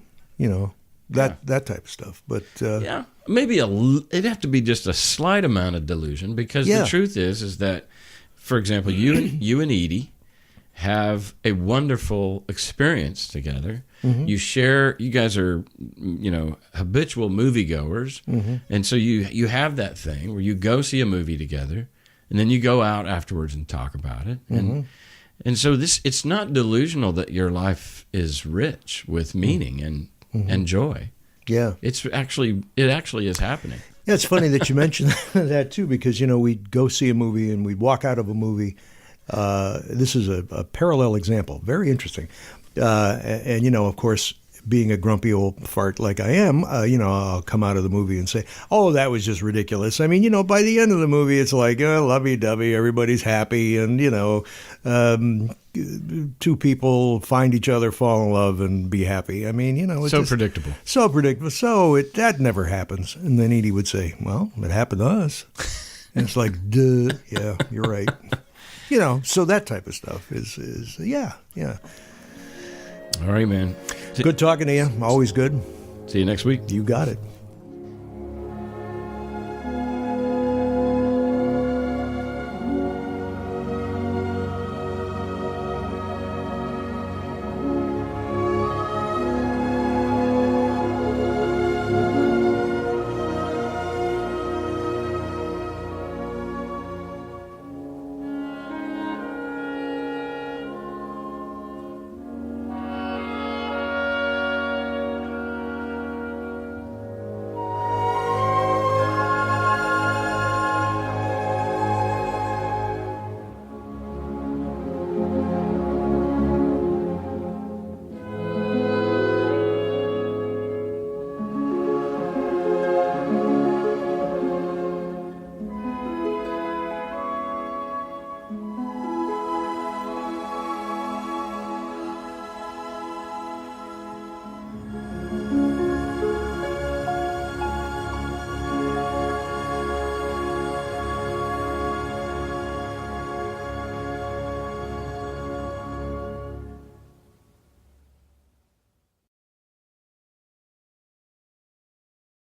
that type of stuff. But yeah, maybe it'd have to be just a slight amount of delusion, because the truth is that, for example, you and Edie have a wonderful experience together. Mm-hmm. You guys are, habitual moviegoers. Mm-hmm. And so you have that thing where you go see a movie together, and then you go out afterwards and talk about it. Mm-hmm. And so it's not delusional that your life is rich with meaning and joy. Yeah. It actually is happening. Yeah, it's funny that you mentioned that too, because, we'd go see a movie and we'd walk out of a movie. This is a parallel example, very interesting. And of course, being a grumpy old fart like I am, I'll come out of the movie and say, oh, that was just ridiculous. I mean, by the end of the movie, it's like, lovey-dovey, everybody's happy, and, two people find each other, fall in love, and be happy. I mean, it's so predictable. So predictable. So that never happens. And then Edie would say, well, it happened to us. And it's like, duh, yeah, you're right. So that type of stuff is yeah. All right, man. Good talking to you. Always good. See you next week. You got it.